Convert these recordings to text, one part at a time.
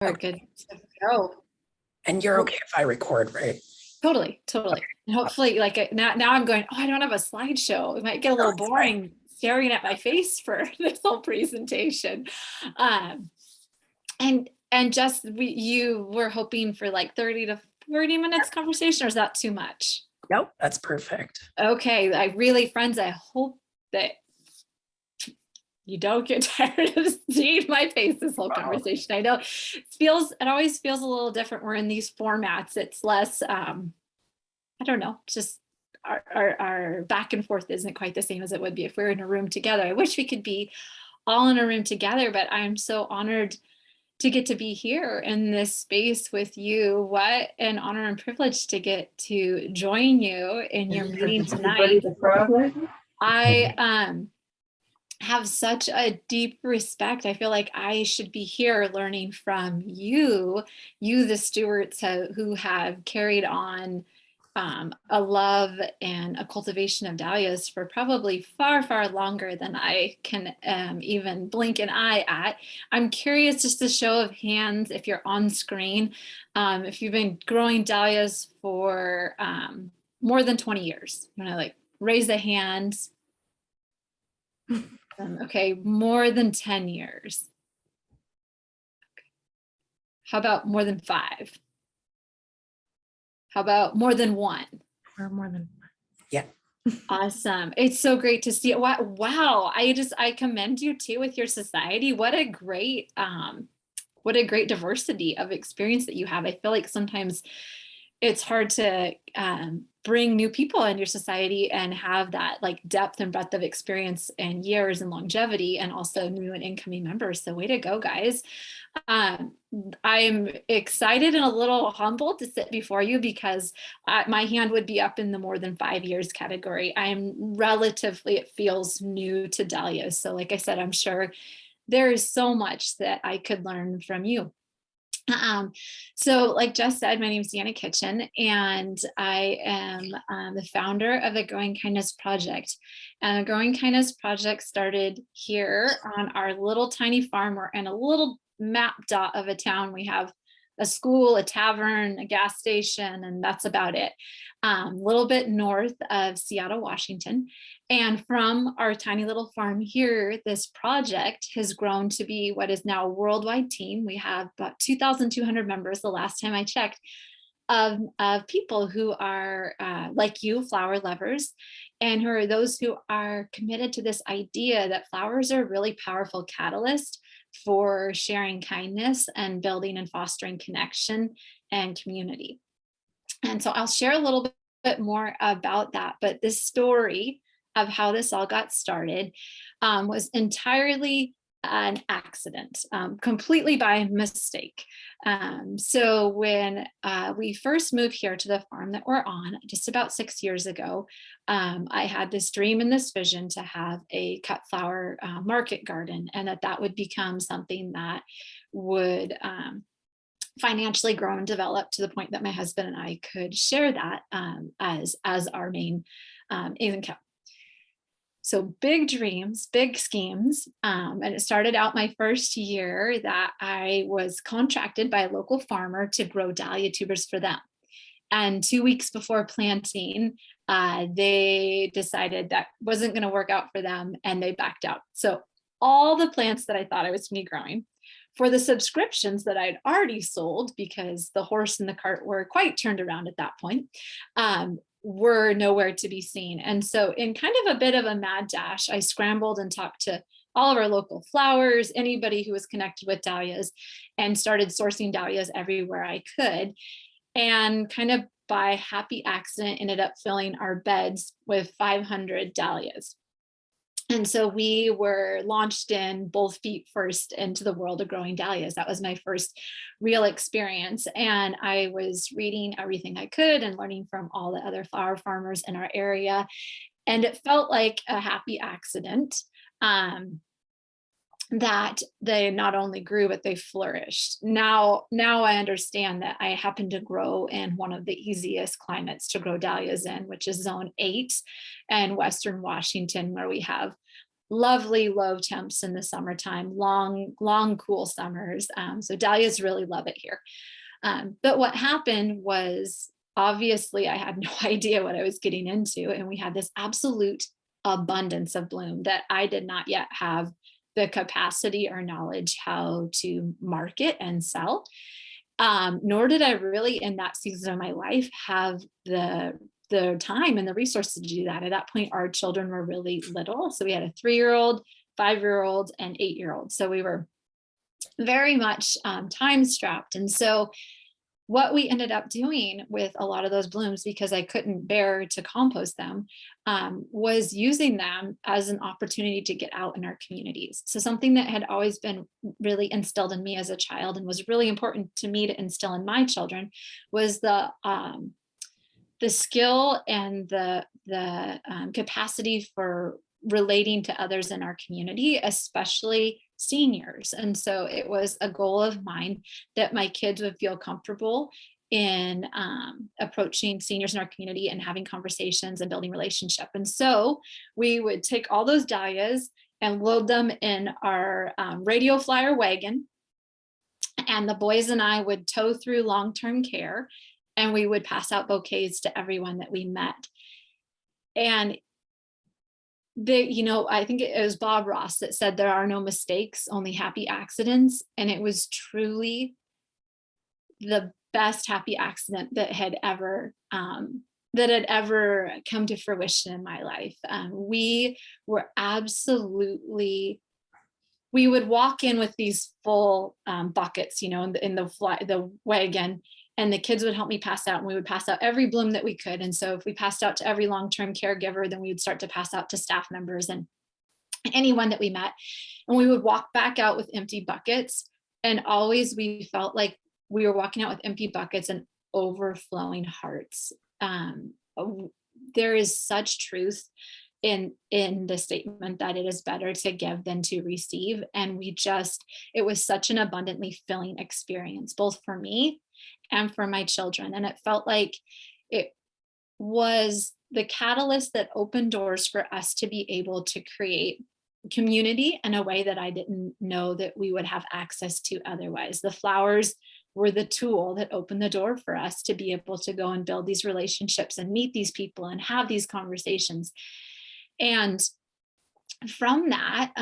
We're Okay. good to go. And you're okay if I record, right? Totally, totally. And hopefully, like now I'm going, oh, I don't have a slideshow. It might get a No, little it's fine. boring staring at my face for this whole presentation. Um, and just you were hoping for like 30 to 40 minutes conversation, or is that too much? Nope, that's perfect. Okay, friends, I hope that you don't get tired of seeing my face this whole Wow. conversation. I know it always feels a little different. We're in these formats. It's less, I don't know, just our back and forth isn't quite the same as it would be if we were in a room together. I wish we could be all in a room together, but I'm so honored to get to be here in this space with you. What an honor and privilege to get to join you in your meeting tonight. I have such a deep respect. I feel like I should be here learning from you, the stewards who have carried on a love and a cultivation of dahlias for probably far, far longer than I can even blink an eye at. I'm curious, just a show of hands, if you're on screen, if you've been growing dahlias for more than 20 years. I'm gonna like raise a hand. Okay, more than 10 years. How about more than 5? How about more than 1? Or more than. Yeah. Awesome. It's so great to see it. Wow. I commend you too with your society. What a great diversity of experience that you have. I feel like sometimes it's hard to bring new people in your society and have that like depth and breadth of experience and years and longevity, and also new and incoming members. So way to go, guys. I'm excited and a little humbled to sit before you because my hand would be up in the more than 5 years category. I am relatively, it feels new to Dahlia. So like I said, I'm sure there is so much that I could learn from you. So like Jess said, my name is Deanna Kitchen, and I am the founder of the Growing Kindness Project. And the Growing Kindness Project started here on our little tiny farm. We're in a little map dot of a town. We have a school, a tavern, a gas station, and that's about it. A little bit north of Seattle, Washington. And from our tiny little farm here, this project has grown to be what is now a worldwide team. We have about 2,200 members the last time I checked, of people who are like you, flower lovers, and who are those who are committed to this idea that flowers are a really powerful catalyst for sharing kindness and building and fostering connection and community. And so I'll share a little bit more about that, but this story of how this all got started was entirely an accident, completely by mistake. So when we first moved here to the farm that we're on, just about 6 years ago, I had this dream and this vision to have a cut flower market garden, and that would become something that would financially grow and develop to the point that my husband and I could share that as our main income. So big dreams, big schemes. And it started out my first year that I was contracted by a local farmer to grow dahlia tubers for them. And 2 weeks before planting, they decided that wasn't going to work out for them, and they backed out. So all the plants that I thought I was going to be growing for the subscriptions that I'd already sold, because the horse and the cart were quite turned around at that point, were nowhere to be seen. And so in kind of a bit of a mad dash, I scrambled and talked to all of our local flowers, anybody who was connected with dahlias, and started sourcing dahlias everywhere I could. And kind of by happy accident ended up filling our beds with 500 dahlias. And so we were launched in both feet first into the world of growing dahlias. That was my first real experience. And I was reading everything I could and learning from all the other flower farmers in our area. And it felt like a happy accident that they not only grew, but they flourished. Now I understand that I happen to grow in one of the easiest climates to grow dahlias in, which is zone 8 and Western Washington, where we have lovely low temps in the summertime, long, cool summers. So dahlias really love it here. But what happened was, obviously I had no idea what I was getting into. And we had this absolute abundance of bloom that I did not yet have the capacity or knowledge how to market and sell. Nor did I really in that season of my life have the time and the resources to do that. At that point, our children were really little. So we had a 3-year-old, 5-year-old, and 8-year-old. So we were very much time strapped. And so what we ended up doing with a lot of those blooms, because I couldn't bear to compost them, was using them as an opportunity to get out in our communities. So something that had always been really instilled in me as a child and was really important to me to instill in my children was the skill and the capacity for relating to others in our community, especially seniors. And so it was a goal of mine that my kids would feel comfortable in approaching seniors in our community and having conversations and building relationship. And so we would take all those dahlias and load them in our radio flyer wagon. And the boys and I would tow through long-term care, and we would pass out bouquets to everyone that we met. And I think it was Bob Ross that said there are no mistakes, only happy accidents. And it was truly the best happy accident that had ever come to fruition in my life. We were absolutely, we would walk in with these full buckets, in the wagon, and the kids would help me pass out, and we would pass out every bloom that we could. And so if we passed out to every long-term caregiver, then we would start to pass out to staff members and anyone that we met. And we would walk back out with empty buckets. And always we felt like we were walking out with empty buckets and overflowing hearts. There is such truth in the statement that it is better to give than to receive. And it was such an abundantly filling experience, both for me and for my children. And it felt like it was the catalyst that opened doors for us to be able to create community in a way that I didn't know that we would have access to otherwise. The flowers were the tool that opened the door for us to be able to go and build these relationships and meet these people and have these conversations. And from that,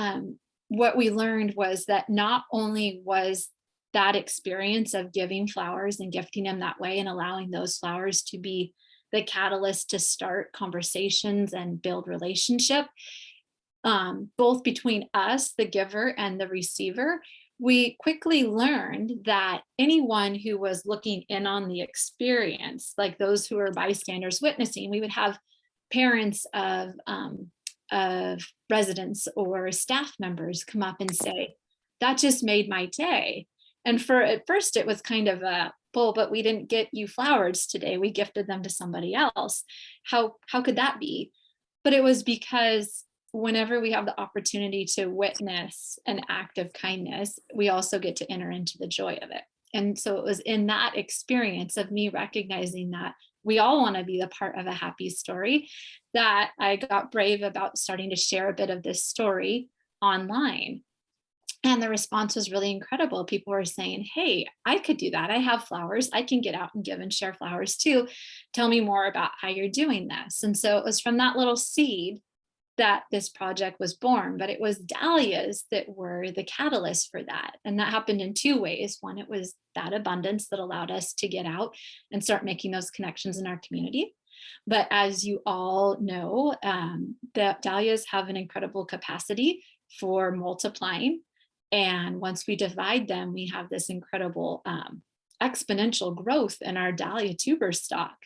what we learned was that not only was that experience of giving flowers and gifting them that way and allowing those flowers to be the catalyst to start conversations and build relationship, both between us, the giver, and the receiver, we quickly learned that anyone who was looking in on the experience, like those who were bystanders witnessing, we would have parents of residents or staff members come up and say, that just made my day. And at first it was kind of but we didn't get you flowers today. We gifted them to somebody else. How could that be? But it was because whenever we have the opportunity to witness an act of kindness, we also get to enter into the joy of it. And so it was in that experience of me recognizing that we all want to be the part of a happy story that I got brave about starting to share a bit of this story online. And the response was really incredible. People were saying, hey, I could do that. I have flowers. I can get out and give and share flowers too. Tell me more about how you're doing this. And so it was from that little seed that this project was born, but it was dahlias that were the catalyst for that. And that happened in two ways. One, it was that abundance that allowed us to get out and start making those connections in our community. But as you all know, the dahlias have an incredible capacity for multiplying. And once we divide them, we have this incredible exponential growth in our dahlia tuber stock.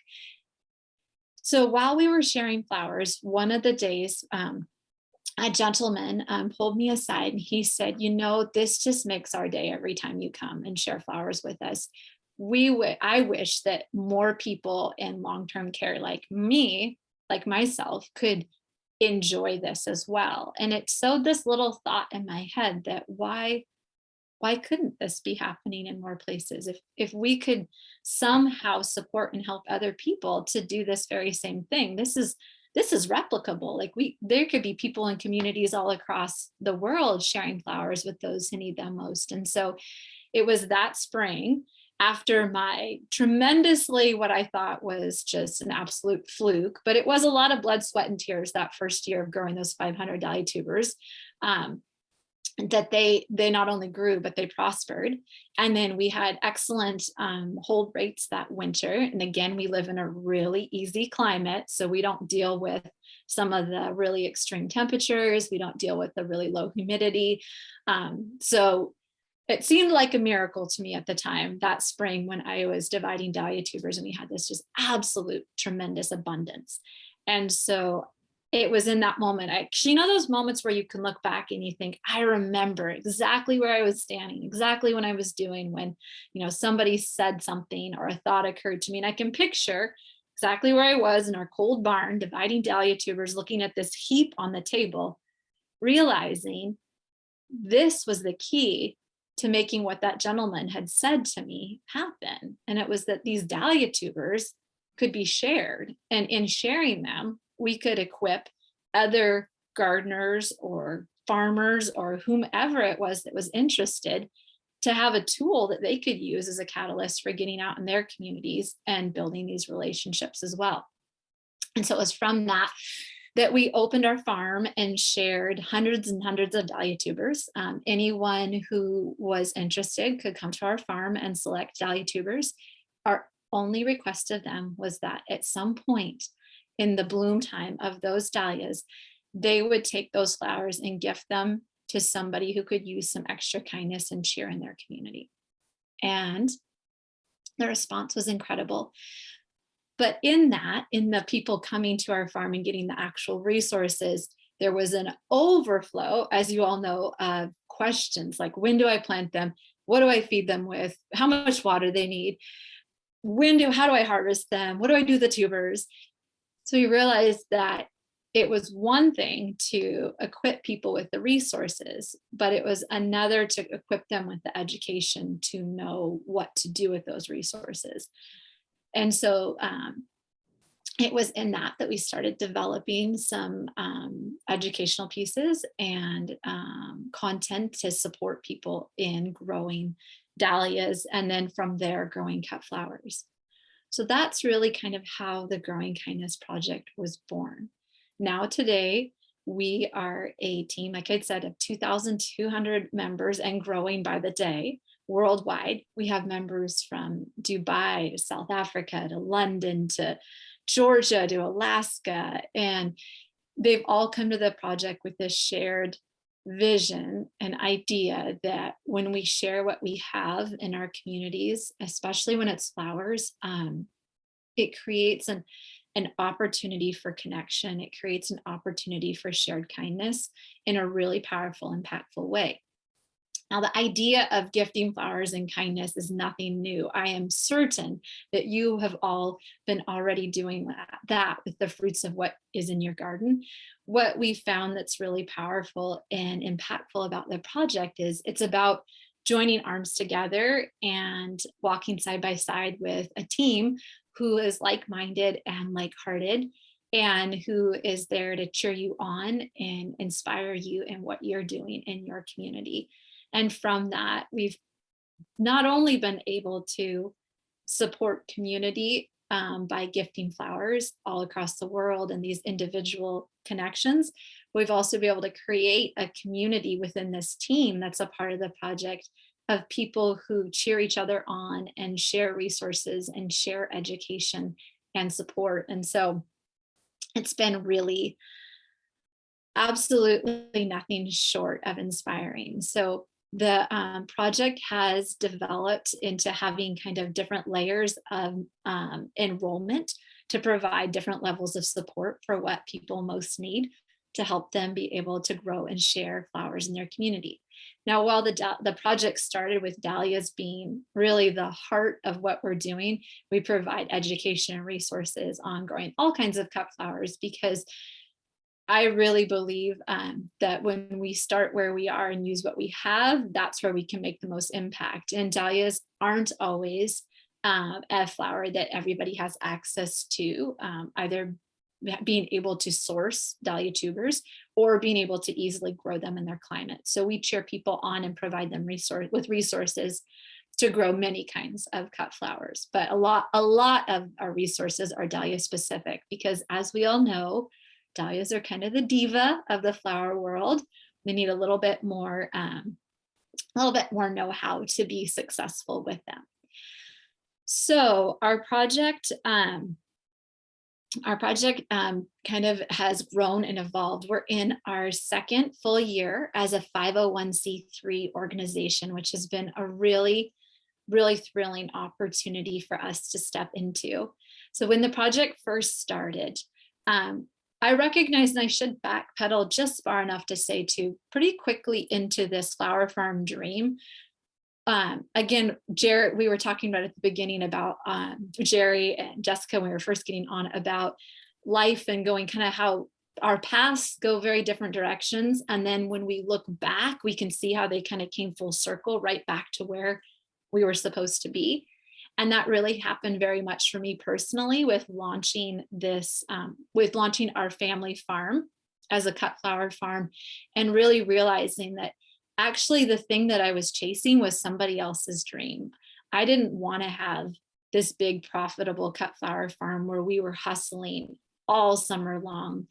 So while we were sharing flowers, one of the days, a gentleman pulled me aside and he said, this just makes our day every time you come and share flowers with us. I wish that more people in long-term care like me, like myself, could enjoy this as well. And it sowed this little thought in my head that why couldn't this be happening in more places? If we could somehow support and help other people to do this very same thing, this is this is replicable. Like there could be people in communities all across the world sharing flowers with those who need them most. And so it was that spring, after my tremendously, what I thought was just an absolute fluke, but it was a lot of blood, sweat, and tears that first year of growing those 500 dahlia tubers, that they not only grew, but they prospered. And then we had excellent hold rates that winter. And again, we live in a really easy climate, so we don't deal with some of the really extreme temperatures. We don't deal with the really low humidity. So it seemed like a miracle to me at the time, that spring, when I was dividing dahlia tubers and we had this just absolute tremendous abundance. And so it was in that moment, you know, those moments where you can look back and you think, I remember exactly where I was standing, exactly when I was doing, when, you know, somebody said something or a thought occurred to me, and I can picture exactly where I was in our cold barn dividing dahlia tubers, looking at this heap on the table, realizing this was the key to making what that gentleman had said to me happen. And it was that these dahlia tubers could be shared. And in sharing them, we could equip other gardeners or farmers or whomever it was that was interested to have a tool that they could use as a catalyst for getting out in their communities and building these relationships as well. And so it was from that we opened our farm and shared hundreds and hundreds of dahlia tubers. Anyone who was interested could come to our farm and select dahlia tubers. Our only request of them was that at some point in the bloom time of those dahlias, they would take those flowers and gift them to somebody who could use some extra kindness and cheer in their community. And the response was incredible. But in the people coming to our farm and getting the actual resources, there was an overflow, as you all know, of questions like, when do I plant them? What do I feed them with? How much water they need? How do I harvest them? What do I do with the tubers? So we realized that it was one thing to equip people with the resources, but it was another to equip them with the education to know what to do with those resources. And so it was in that we started developing some educational pieces and content to support people in growing dahlias, and then from there growing cut flowers. So that's really kind of how the Growing Kindness Project was born. Now today, we are a team, like I said, of 2,200 members and growing by the day. Worldwide, we have members from Dubai to South Africa to London to Georgia to Alaska, and they've all come to the project with this shared vision and idea that when we share what we have in our communities, especially when it's flowers, it creates an opportunity for connection. It creates an opportunity for shared kindness in a really powerful, impactful way. Now, the idea of gifting flowers and kindness is nothing new. I am certain that you have all been already doing that with the fruits of what is in your garden. What we found that's really powerful and impactful about the project is it's about joining arms together and walking side by side with a team who is like-minded and like-hearted, and who is there to cheer you on and inspire you in what you're doing in your community. And from that, we've not only been able to support community by gifting flowers all across the world and these individual connections, we've also been able to create a community within this team that's a part of the project of people who cheer each other on and share resources and share education and support. And so it's been really absolutely nothing short of inspiring. So the project has developed into having kind of different layers of enrollment to provide different levels of support for what people most need to help them be able to grow and share flowers in their community. Now, while the project started with dahlias being really the heart of what we're doing, we provide education and resources on growing all kinds of cut flowers, because I really believe that when we start where we are and use what we have, that's where we can make the most impact. And dahlias aren't always a flower that everybody has access to, either being able to source dahlia tubers or being able to easily grow them in their climate. So we cheer people on and provide them with resources to grow many kinds of cut flowers. But a lot of our resources are dahlia specific, because as we all know, dahlias are kind of the diva of the flower world. They need a little bit more know-how to be successful with them. So our project kind of has grown and evolved. We're in our second full year as a 501c3 organization, which has been a really thrilling opportunity for us to step into. So when the project first started, I recognized, and I should backpedal just far enough to say too, pretty quickly into this flower farm dream. Again, Jared, we were talking about at the beginning about Jerry and Jessica when we were first getting on about life and going kind of how our paths go very different directions. And then when we look back, we can see how they kind of came full circle right back to where we were supposed to be. And that really happened very much for me personally with launching our family farm as a cut flower farm, and really realizing that actually the thing that I was chasing was somebody else's dream. I didn't want to have this big profitable cut flower farm where we were hustling all summer long,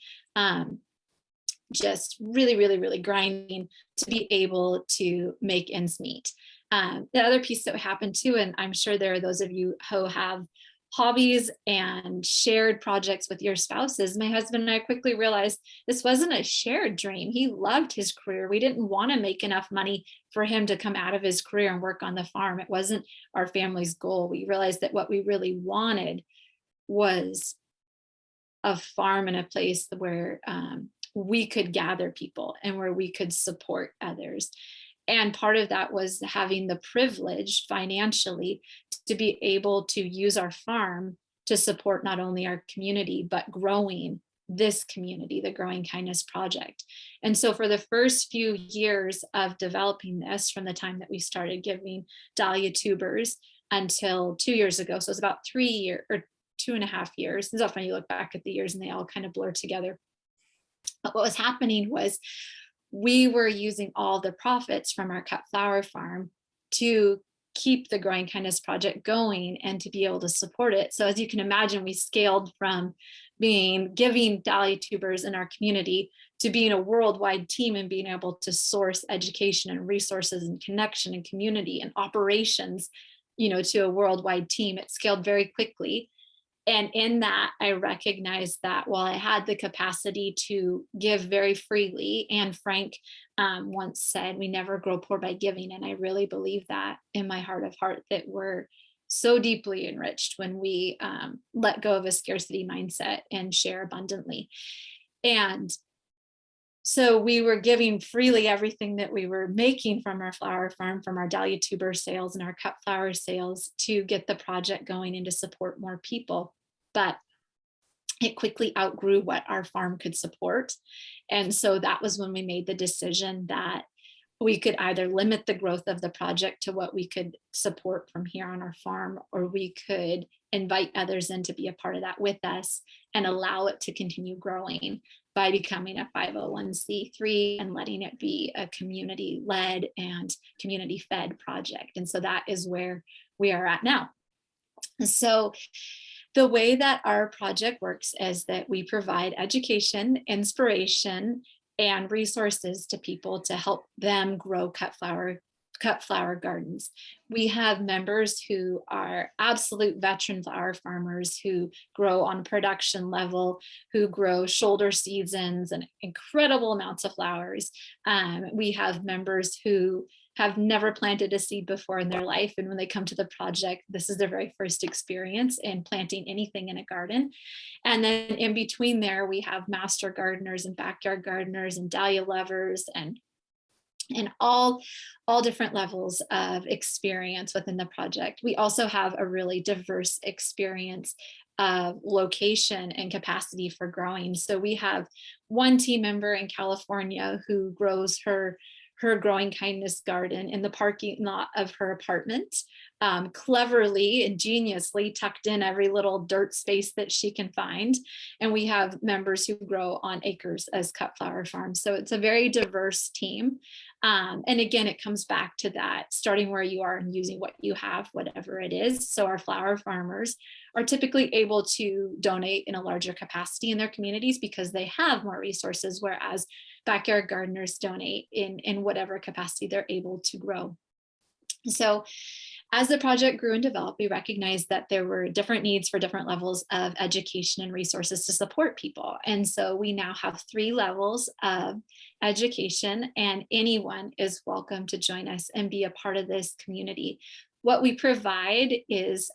just really grinding to be able to make ends meet. The other piece that happened too, and I'm sure there are those of you who have hobbies and shared projects with your spouses. My husband and I quickly realized this wasn't a shared dream. He loved his career. We didn't want to make enough money for him to come out of his career and work on the farm. It wasn't our family's goal. We realized that what we really wanted was a farm and a place where we could gather people and where we could support others. And part of that was having the privilege financially to be able to use our farm to support not only our community, but growing this community, the Growing Kindness Project. And so for the first few years of developing this, from the time that we started giving dahlia tubers until 2 years ago, so it's about 3 years or 2.5 years. It's often you look back at the years and they all kind of blur together. But what was happening was we were using all the profits from our cut flower farm to keep the Growing Kindness Project going and to be able to support it. So as you can imagine, we scaled from giving dahlia tubers in our community to being a worldwide team and being able to source education and resources and connection and community and operations, to a worldwide team. It scaled very quickly. And in that, I recognized that while I had the capacity to give very freely, and Frank once said, we never grow poor by giving. And I really believe that in my heart of heart, that we're so deeply enriched when we let go of a scarcity mindset and share abundantly. And so we were giving freely everything that we were making from our flower farm, from our dahlia tuber sales and our cut flower sales, to get the project going and to support more people. But it quickly outgrew what our farm could support. And so that was when we made the decision that we could either limit the growth of the project to what we could support from here on our farm, or we could invite others in to be a part of that with us and allow it to continue growing by becoming a 501c3 and letting it be a community-led and community-fed project. And so that is where we are at now. So the way that our project works is that we provide education, inspiration, and resources to people to help them grow cut flower gardens. We have members who are absolute veteran flower farmers who grow on production level, who grow shoulder seasons and incredible amounts of flowers. We have members who have never planted a seed before in their life. And when they come to the project, this is their very first experience in planting anything in a garden. And then in between there, we have master gardeners and backyard gardeners and dahlia lovers and all different levels of experience within the project. We also have a really diverse experience of location and capacity for growing. So we have one team member in California who grows her her growing kindness garden in the parking lot of her apartment, cleverly, ingeniously tucked in every little dirt space that she can find. And we have members who grow on acres as cut flower farms. So it's a very diverse team. And again, it comes back to that starting where you are and using what you have, whatever it is. So our flower farmers are typically able to donate in a larger capacity in their communities because they have more resources, whereas backyard gardeners donate in whatever capacity they're able to grow. So as the project grew and developed, we recognized that there were different needs for different levels of education and resources to support people. And so we now have 3 levels of education, and anyone is welcome to join us and be a part of this community. What we provide is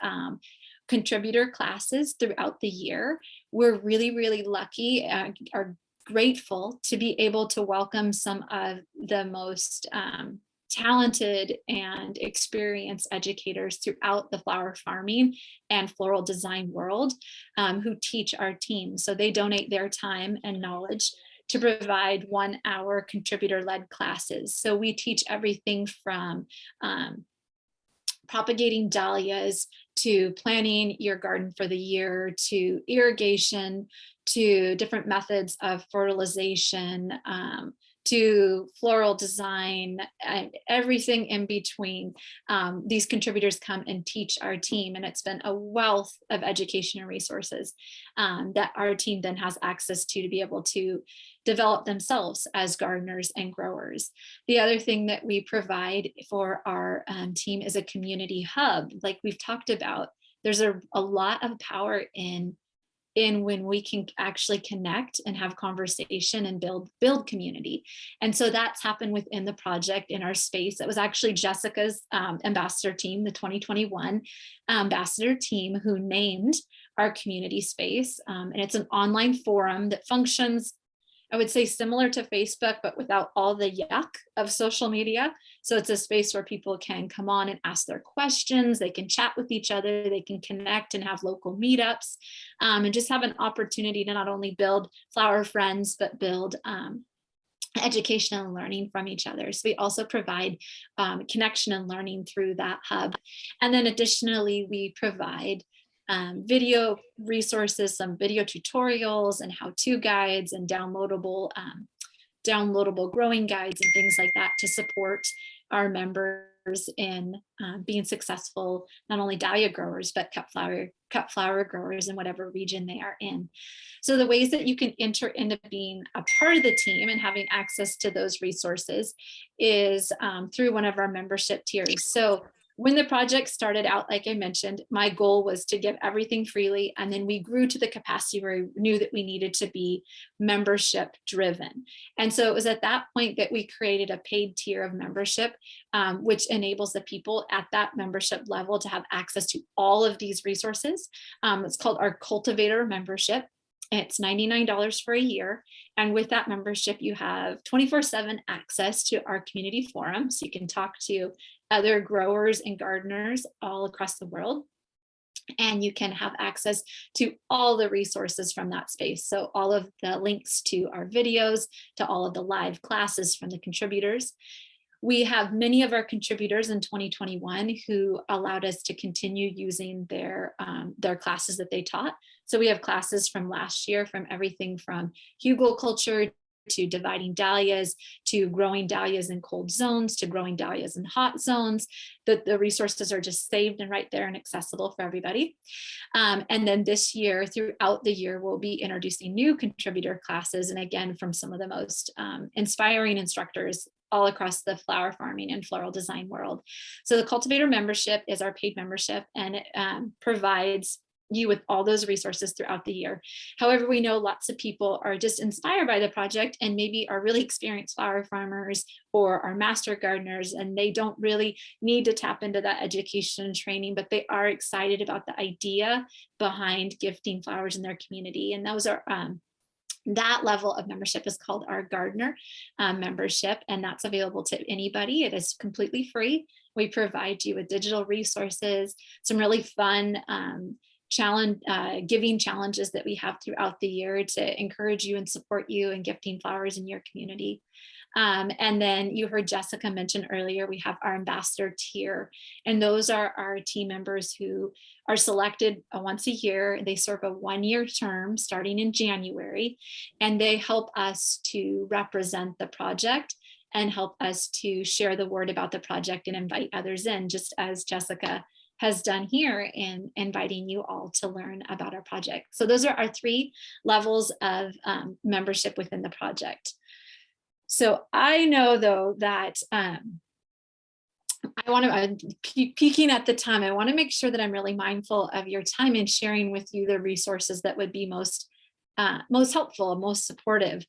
contributor classes throughout the year. We're really, really lucky, are grateful to be able to welcome some of the most talented and experienced educators throughout the flower farming and floral design world who teach our team. So they donate their time and knowledge to provide 1-hour contributor-led classes. So we teach everything from propagating dahlias to planning your garden for the year, to irrigation, to different methods of fertilization, to floral design, and everything in between. These contributors come and teach our team, and it's been a wealth of education and resources that our team then has access to be able to develop themselves as gardeners and growers. The other thing that we provide for our team is a community hub. Like we've talked about, there's a lot of power in when we can actually connect and have conversation and build community. And so that's happened within the project in our space. It was actually Jessica's ambassador team, the 2021 ambassador team, who named our community space. And it's an online forum that functions, I would say, similar to Facebook, but without all the yuck of social media. So it's a space where people can come on and ask their questions. They can chat with each other. They can connect and have local meetups and just have an opportunity to not only build flower friends, but build education and learning from each other. So we also provide connection and learning through that hub. And then additionally, we provide video resources, some video tutorials and how-to guides and downloadable growing guides and things like that to support our members in being successful, not only dahlia growers, but cut flower growers in whatever region they are in. So the ways that you can enter into being a part of the team and having access to those resources is through one of our membership tiers. So when the project started out, like I mentioned, my goal was to give everything freely. And then we grew to the capacity where we knew that we needed to be membership driven. And so it was at that point that we created a paid tier of membership, which enables the people at that membership level to have access to all of these resources. It's called our Cultivator membership. It's $99 for a year. And with that membership, you have 24/7 access to our community forum. So you can talk to other growers and gardeners all across the world. And you can have access to all the resources from that space. So all of the links to our videos, to all of the live classes from the contributors. We have many of our contributors in 2021 who allowed us to continue using their classes that they taught. So we have classes from last year, from everything from hugelkultur to dividing dahlias, to growing dahlias in cold zones, to growing dahlias in hot zones. The resources are just saved and right there and accessible for everybody. And then this year, throughout the year, we'll be introducing new contributor classes. And again, from some of the most inspiring instructors all across the flower farming and floral design world. So the Cultivator membership is our paid membership, and it provides you with all those resources throughout the year. However, we know lots of people are just inspired by the project and maybe are really experienced flower farmers or are master gardeners, and they don't really need to tap into that education and training, but they are excited about the idea behind gifting flowers in their community. And those are that level of membership is called our gardener membership, and that's available to anybody. It is completely free. We provide you with digital resources, some really fun giving challenges that we have throughout the year to encourage you and support you in gifting flowers in your community. And then you heard Jessica mention earlier, we have our ambassador tier, and those are our team members who are selected once a year. They serve a 1-year term starting in January, and they help us to represent the project and help us to share the word about the project and invite others in, just as Jessica has done here in inviting you all to learn about our project. So those are our 3 levels of membership within the project. So I know though that I'm peeking at the time. I want to make sure that I'm really mindful of your time and sharing with you the resources that would be most helpful, most supportive.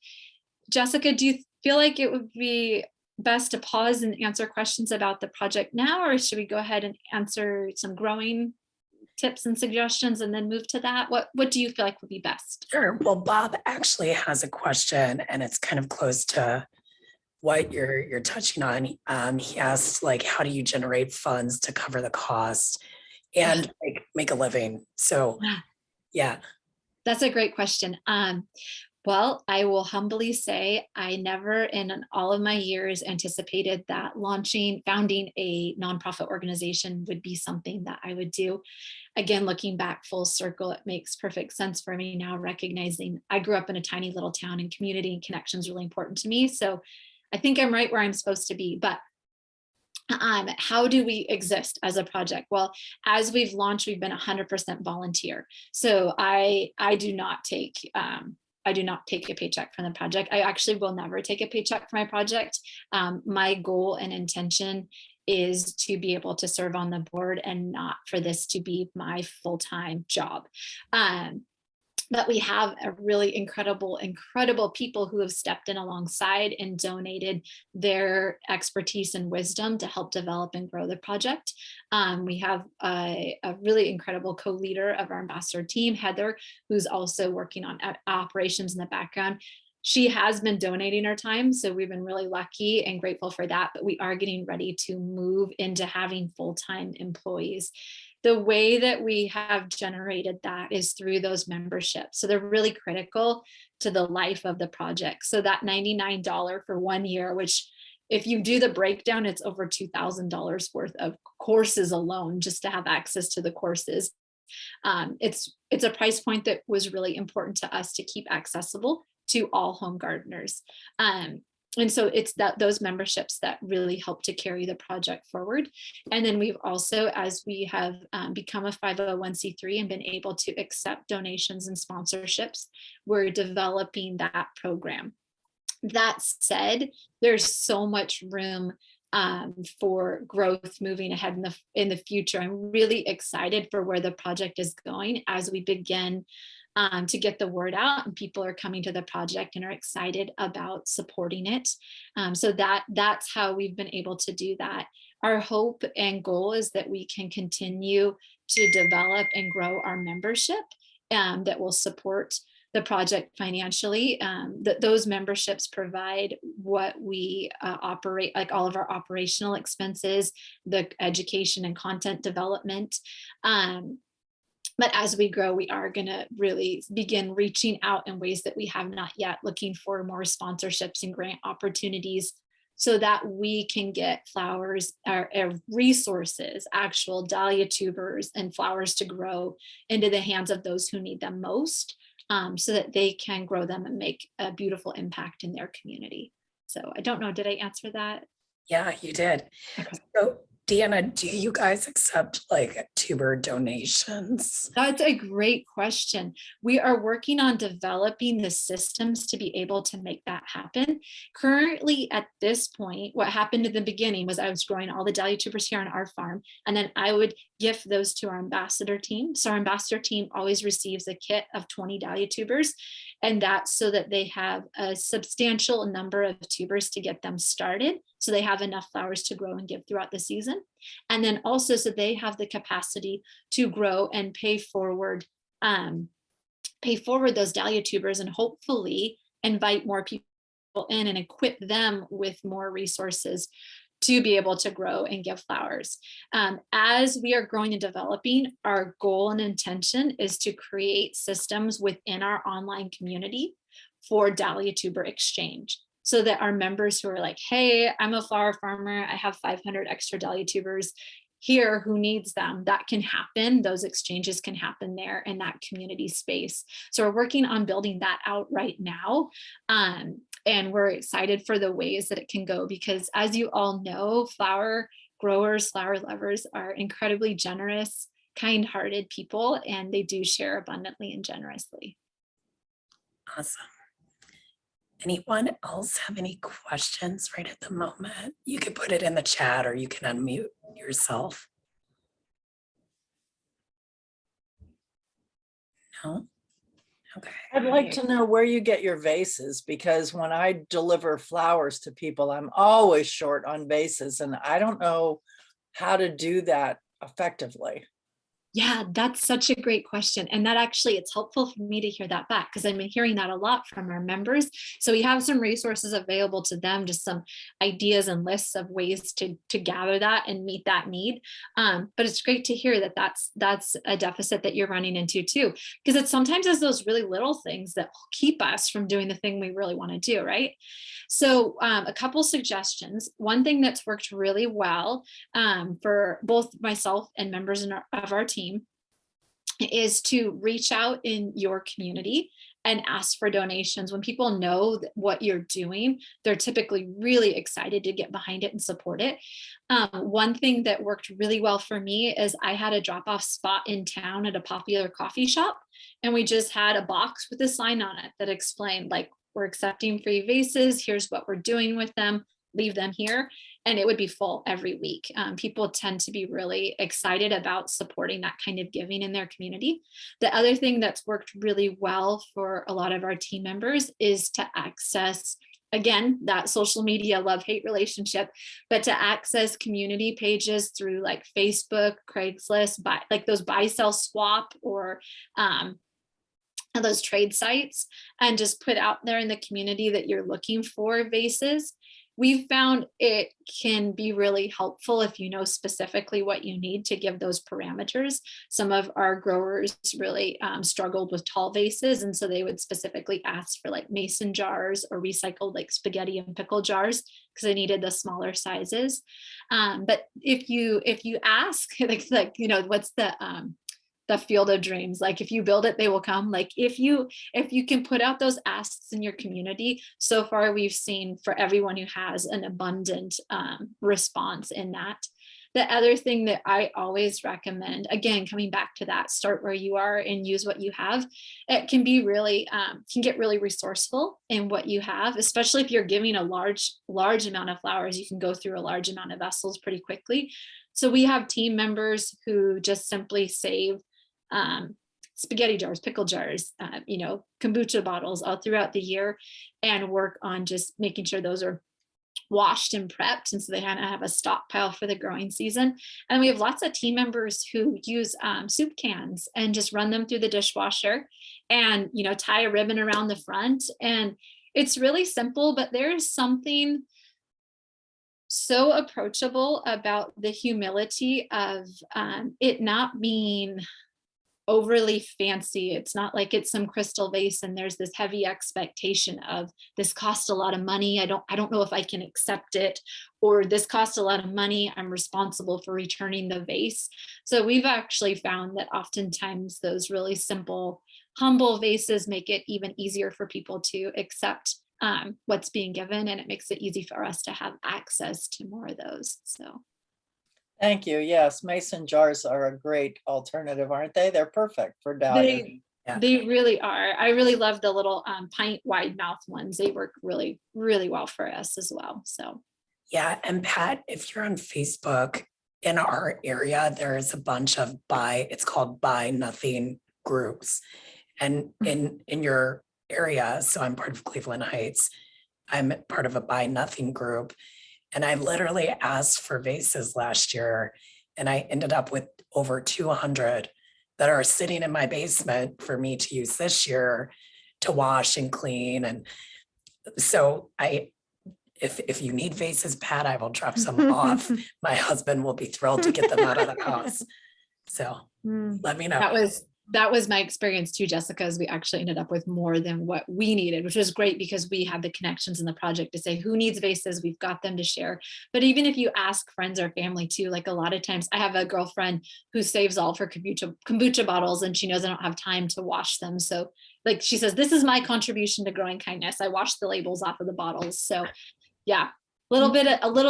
Jessica, do you feel like it would be best to pause and answer questions about the project now, or should we go ahead and answer some growing tips and suggestions and then move to that? What do you feel like would be best? Sure. Well, Bob actually has a question, and it's kind of close to what you're touching on. He asked, like, how do you generate funds to cover the cost and make a living? So, yeah. That's a great question. Well, I will humbly say I never in all of my years anticipated that founding a nonprofit organization would be something that I would do. Again, looking back full circle, it makes perfect sense for me now, recognizing I grew up in a tiny little town and community and connection is really important to me. So I think I'm right where I'm supposed to be. But how do we exist as a project? Well, as we've launched, we've been 100% volunteer. So I do not take a paycheck from the project. I actually will never take a paycheck for my project. My goal and intention is to be able to serve on the board and not for this to be my full-time job. But we have a really incredible people who have stepped in alongside and donated their expertise and wisdom to help develop and grow the project. We have a really incredible co-leader of our ambassador team, Heather, who's also working on operations in the background. She has been donating her time, so we've been really lucky and grateful for that, but we are getting ready to move into having full-time employees. The way that we have generated that is through those memberships. So they're really critical to the life of the project. So that $99 for 1 year, which if you do the breakdown, it's over $2,000 worth of courses alone just to have access to the courses. It's a price point that was really important to us to keep accessible to all home gardeners. And so it's those memberships that really help to carry the project forward. And then we've also, as we have become a 501c3 and been able to accept donations and sponsorships, we're developing that program. That said, there's so much room for growth moving ahead in the future. I'm really excited for where the project is going as we begin to get the word out, and people are coming to the project and are excited about supporting it. So that's how we've been able to do that. Our hope and goal is that we can continue to develop and grow our membership that will support the project financially. Those memberships provide what we operate, like all of our operational expenses, the education and content development. But as we grow, we are going to really begin reaching out in ways that we have not yet, looking for more sponsorships and grant opportunities so that we can get flowers or resources, actual dahlia tubers and flowers to grow into the hands of those who need them most, so that they can grow them and make a beautiful impact in their community. So I don't know, did I answer that? Yeah, you did. Okay. So, Deanna, do you guys accept like tuber donations? That's a great question. We are working on developing the systems to be able to make that happen. Currently, at this point, what happened in the beginning was I was growing all the dahlia tubers here on our farm, and then I would gift those to our ambassador team. So our ambassador team always receives a kit of 20 dahlia tubers, and that's so that they have a substantial number of tubers to get them started, so they have enough flowers to grow and give throughout the season. And then also so they have the capacity to grow and pay forward those dahlia tubers, and hopefully invite more people in and equip them with more resources to be able to grow and give flowers. As we are growing and developing, our goal and intention is to create systems within our online community for dahlia tuber exchange. so that our members who are like, hey, I'm a flower farmer, I have 500 extra dahlia tubers here, who needs them, that can happen. Those exchanges can happen there in that community space. So we're working on building that out right now. And we're excited for the ways that it can go, because as you all know, flower growers, flower lovers are incredibly generous, kind-hearted people, and they do share abundantly and generously. Awesome. Anyone else have any questions right at the moment? You could put it in the chat or you can unmute yourself. No? Okay. I'd like to know where you get your vases, because when I deliver flowers to people, I'm always short on vases, and I don't know how to do that effectively. Yeah, that's such a great question. And that actually, it's helpful for me to hear that back, because I've been hearing that a lot from our members. So we have some resources available to them, just some ideas and lists of ways to gather that and meet that need. But it's great to hear that that's a deficit that you're running into too, because it's sometimes it's those really little things that keep us from doing the thing we really want to do, right? So a couple suggestions. One thing that's worked really well for both myself and members of our team is to reach out in your community and ask for donations. When people know what you're doing, they're typically really excited to get behind it and support it. One thing that worked really well for me is I had a drop-off spot in town at a popular coffee shop, and we just had a box with a sign on it that explained, like, we're accepting free vases, here's what we're doing with them, leave them here. And it would be full every week. People tend to be really excited about supporting that kind of giving in their community. The other thing that's worked really well for a lot of our team members is to access, again, that social media love-hate relationship, but to access community pages through like Facebook, Craigslist, like those buy, sell, swap, or those trade sites, and just put out there in the community that you're looking for vases. We've found it can be really helpful if you know specifically what you need to give those parameters. Some of our growers really struggled with tall vases, and so they would specifically ask for like mason jars or recycled like spaghetti and pickle jars, because they needed the smaller sizes. But if you ask, like you know, what's the field of dreams, like if you build it, they will come. Like if you can put out those asks in your community, so far we've seen for everyone who has an abundant response in that. The other thing that I always recommend, again, coming back to that, start where you are and use what you have. It can be really, can get really resourceful in what you have, especially if you're giving a large amount of flowers. You can go through a large amount of vessels pretty quickly. So we have team members who just simply save spaghetti jars, pickle jars, you know, kombucha bottles all throughout the year, and work on just making sure those are washed and prepped. And so they kind of have a stockpile for the growing season. And we have lots of team members who use soup cans and just run them through the dishwasher and, you know, tie a ribbon around the front. And it's really simple, but there's something so approachable about the humility of it not being overly fancy. It's not like it's some crystal vase and there's this heavy expectation of this costs a lot of money, I don't know if I can accept it, or this costs a lot of money, I'm responsible for returning the vase. So we've actually found that oftentimes those really simple, humble vases make it even easier for people to accept what's being given, and it makes it easy for us to have access to more of those. So Thank you. Yes, mason jars are a great alternative, aren't they? They're perfect for Dahlia. They really are. I really love the little pint wide mouth ones. They work really, really well for us as well. So Yeah, and Pat, if you're on Facebook, in our area, there's a bunch of it's called Buy Nothing groups. And in your area, so I'm part of Cleveland Heights, I'm part of a Buy Nothing group. And I literally asked for vases last year, and I ended up with over 200 that are sitting in my basement for me to use this year to wash and clean. And so if you need vases, Pat, I will drop some off. My husband will be thrilled to get them out of the house. So let me know. that was my experience too, Jessica, is we actually ended up with more than what we needed, which was great because we had the connections in the project to say who needs vases, we've got them to share. But even if you ask friends or family too, like a lot of times I have a girlfriend who saves all of her kombucha bottles and she knows I don't have time to wash them. So like she says, this is my contribution to growing kindness. I wash the labels off of the bottles. So yeah, a little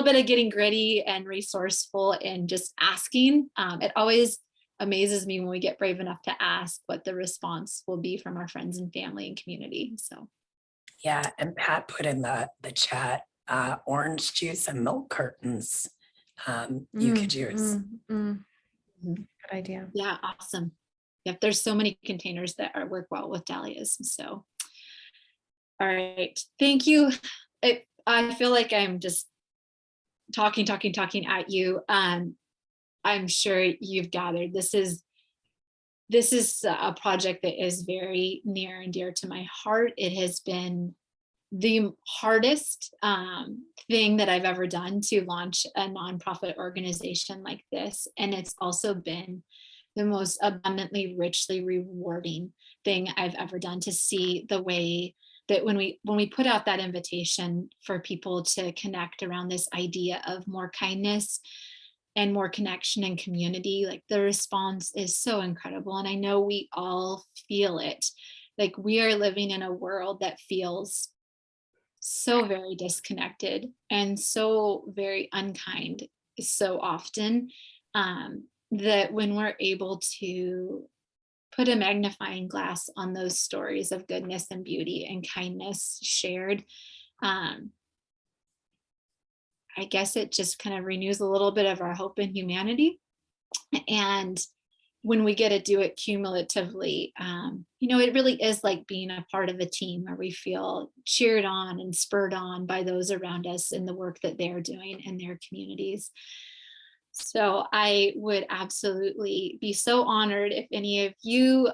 bit of getting gritty and resourceful and just asking. It always amazes me when we get brave enough to ask what the response will be from our friends and family and community. So Yeah, and Pat put in the chat, orange juice and milk curtains. You could use. Good idea. yeah, awesome. Yep, there's so many containers that work well with dahlias. So all right, thank you. I feel like I'm just talking at you. I'm sure you've gathered this is a project that is very near and dear to my heart. It has been the hardest thing that I've ever done to launch a nonprofit organization like this. And it's also been the most abundantly, richly rewarding thing I've ever done, to see the way that when we put out that invitation for people to connect around this idea of more kindness and more connection and community, like the response is so incredible. And I know we all feel it. Like we are living in a world that feels so very disconnected and so very unkind so often, that when we're able to put a magnifying glass on those stories of goodness and beauty and kindness shared, I guess it just kind of renews a little bit of our hope in humanity. And when we get to do it cumulatively, it really is like being a part of a team where we feel cheered on and spurred on by those around us in the work that they're doing in their communities. So I would absolutely be so honored if any of you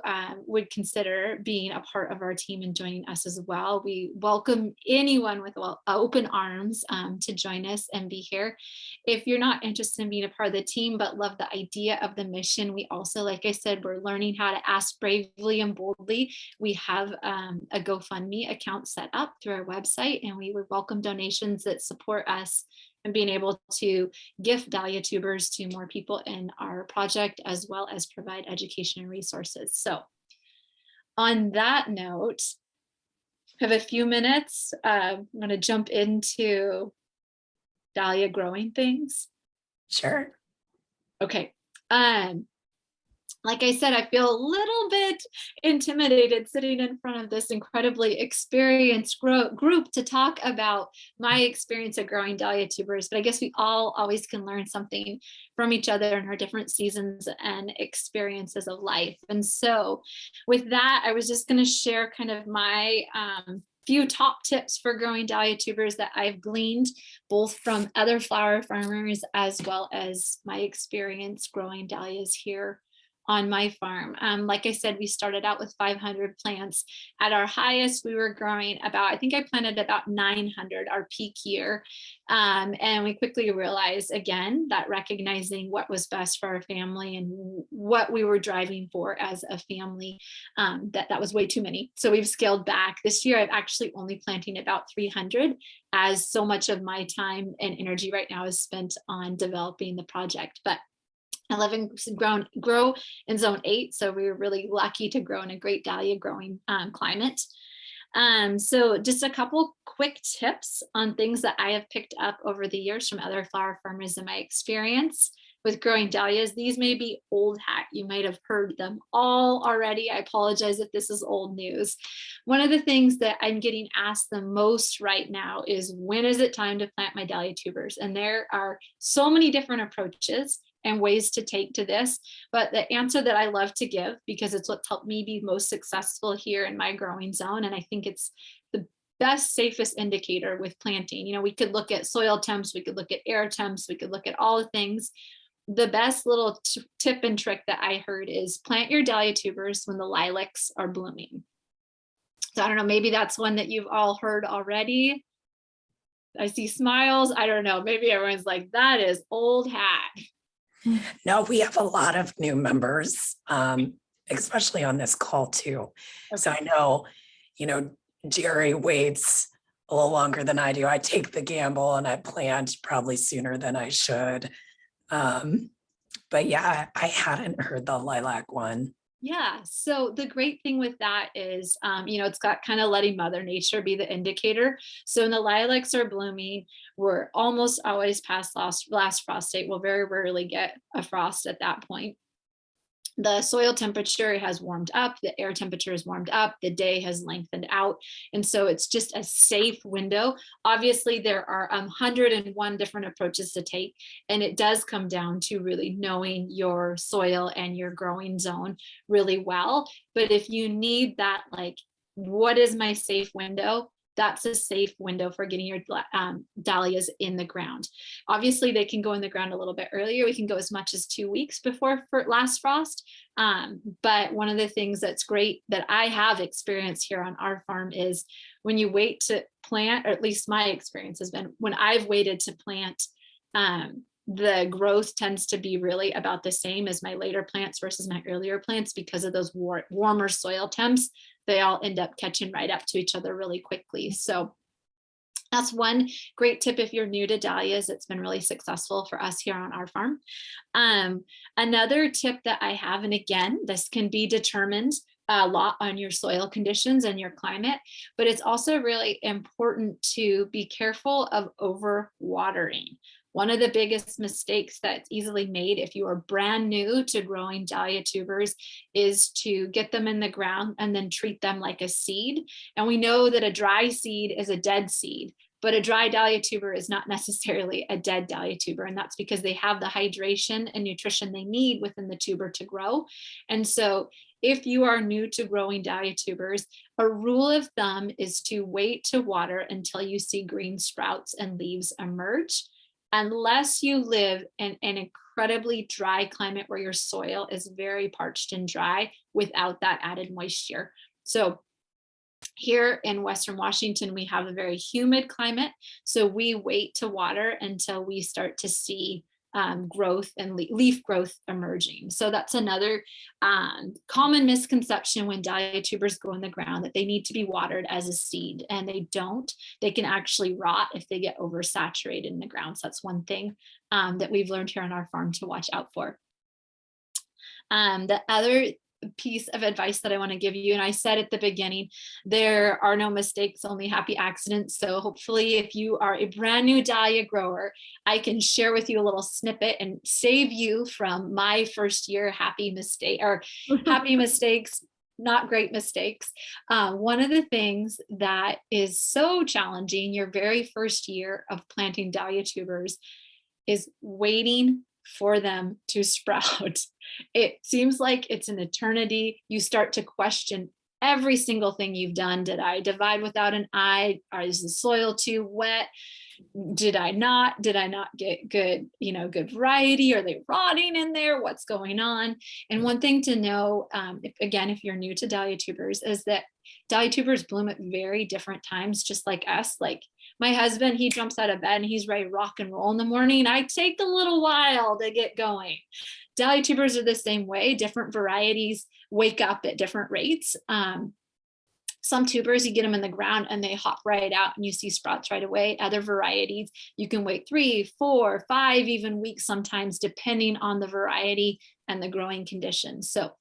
would consider being a part of our team and joining us as well. We welcome anyone with open arms to join us and be here. If you're not interested in being a part of the team, but love the idea of the mission, we also, like I said, we're learning how to ask bravely and boldly. We have a GoFundMe account set up through our website, and we would welcome donations that support us and being able to gift Dahlia tubers to more people in our project, as well as provide education and resources. So on that note, I have a few minutes. I'm going to jump into Dahlia growing things. Sure. Okay. Like I said, I feel a little bit intimidated sitting in front of this incredibly experienced group to talk about my experience of growing Dahlia tubers, but I guess we all always can learn something from each other in our different seasons and experiences of life. And so with that, I was just going to share kind of my few top tips for growing Dahlia tubers that I've gleaned both from other flower farmers as well as my experience growing dahlias here on my farm. Like I said, we started out with 500 plants. At our highest, we were growing I think I planted about 900 our peak year. And we quickly realized, again, that recognizing what was best for our family and what we were driving for as a family, that was way too many. So we've scaled back. This year, I'm actually only planting about 300, as so much of my time and energy right now is spent on developing the project. But I live and grow in zone 8. So we were really lucky to grow in a great dahlia growing climate. So just a couple quick tips on things that I have picked up over the years from other flower farmers in my experience with growing dahlias. These may be old hat. You might have heard them all already. I apologize if this is old news. One of the things that I'm getting asked the most right now is, when is it time to plant my dahlia tubers? And there are so many different approaches and ways to take to this, but the answer that I love to give, because it's what's helped me be most successful here in my growing zone, and I think it's the best, safest indicator with planting. We could look at soil temps, we could look at air temps, we could look at all the things. The best little tip and trick that I heard is plant your dahlia tubers when the lilacs are blooming. So I don't know, maybe that's one that you've all heard already. I see smiles. I don't know, maybe everyone's like, that is old hat. No, we have a lot of new members. especially on this call too. So I know, Jerry waits a little longer than I do. I take the gamble and I planned probably sooner than I should. But yeah, I hadn't heard the lilac one. Yeah. So the great thing with that is, it's got kind of letting Mother Nature be the indicator. So when the lilacs are blooming, we're almost always past last frost date. We'll very rarely get a frost at that point. The soil temperature has warmed up, the air temperature has warmed up, the day has lengthened out. And so it's just a safe window. Obviously, there are 101 different approaches to take, and it does come down to really knowing your soil and your growing zone really well. But if you need that, like, what is my safe window? That's a safe window for getting your dahlias in the ground. Obviously, they can go in the ground a little bit earlier. We can go as much as 2 weeks before last frost. But one of the things that's great that I have experienced here on our farm is when you wait to plant, or at least my experience has been when I've waited to plant, the growth tends to be really about the same as my later plants versus my earlier plants because of those warmer soil temps. They all end up catching right up to each other really quickly. So that's one great tip if you're new to dahlias. It's been really successful for us here on our farm. Another tip that I have, and again, this can be determined a lot on your soil conditions and your climate, but it's also really important to be careful of over watering. One of the biggest mistakes that's easily made if you are brand new to growing dahlia tubers is to get them in the ground and then treat them like a seed. And we know that a dry seed is a dead seed, but a dry dahlia tuber is not necessarily a dead dahlia tuber. And that's because they have the hydration and nutrition they need within the tuber to grow. And so if you are new to growing dahlia tubers, a rule of thumb is to wait to water until you see green sprouts and leaves emerge, unless you live in an incredibly dry climate where your soil is very parched and dry without that added moisture. So here in Western Washington, we have a very humid climate. So we wait to water until we start to see growth and leaf growth emerging. So that's another common misconception when dahlia tubers grow in the ground, that they need to be watered as a seed, and they don't. They can actually rot if they get oversaturated in the ground. So that's one thing that we've learned here on our farm to watch out for. The other piece of advice that I want to give you, and I said at the beginning, there are no mistakes, only happy accidents. So hopefully if you are a brand new dahlia grower, I can share with you a little snippet and save you from my first year happy mistake or happy mistakes, not great mistakes. One of the things that is so challenging your very first year of planting dahlia tubers is waiting for them to sprout. It seems like it's an eternity. You start to question every single thing you've done. Did I divide without an eye? Or is the soil too wet? Did I not get good, good variety? Are they rotting in there? What's going on? And one thing to know, if you're new to dahlia tubers, is that dahlia tubers bloom at very different times, just like us. Like my husband, he jumps out of bed and he's ready to rock and roll in the morning. I take a little while to get going. Dahlia tubers are the same way. Different varieties wake up at different rates. Some tubers, you get them in the ground and they hop right out and you see sprouts right away. Other varieties, you can wait 3, 4, 5 even weeks sometimes, depending on the variety and the growing conditions. So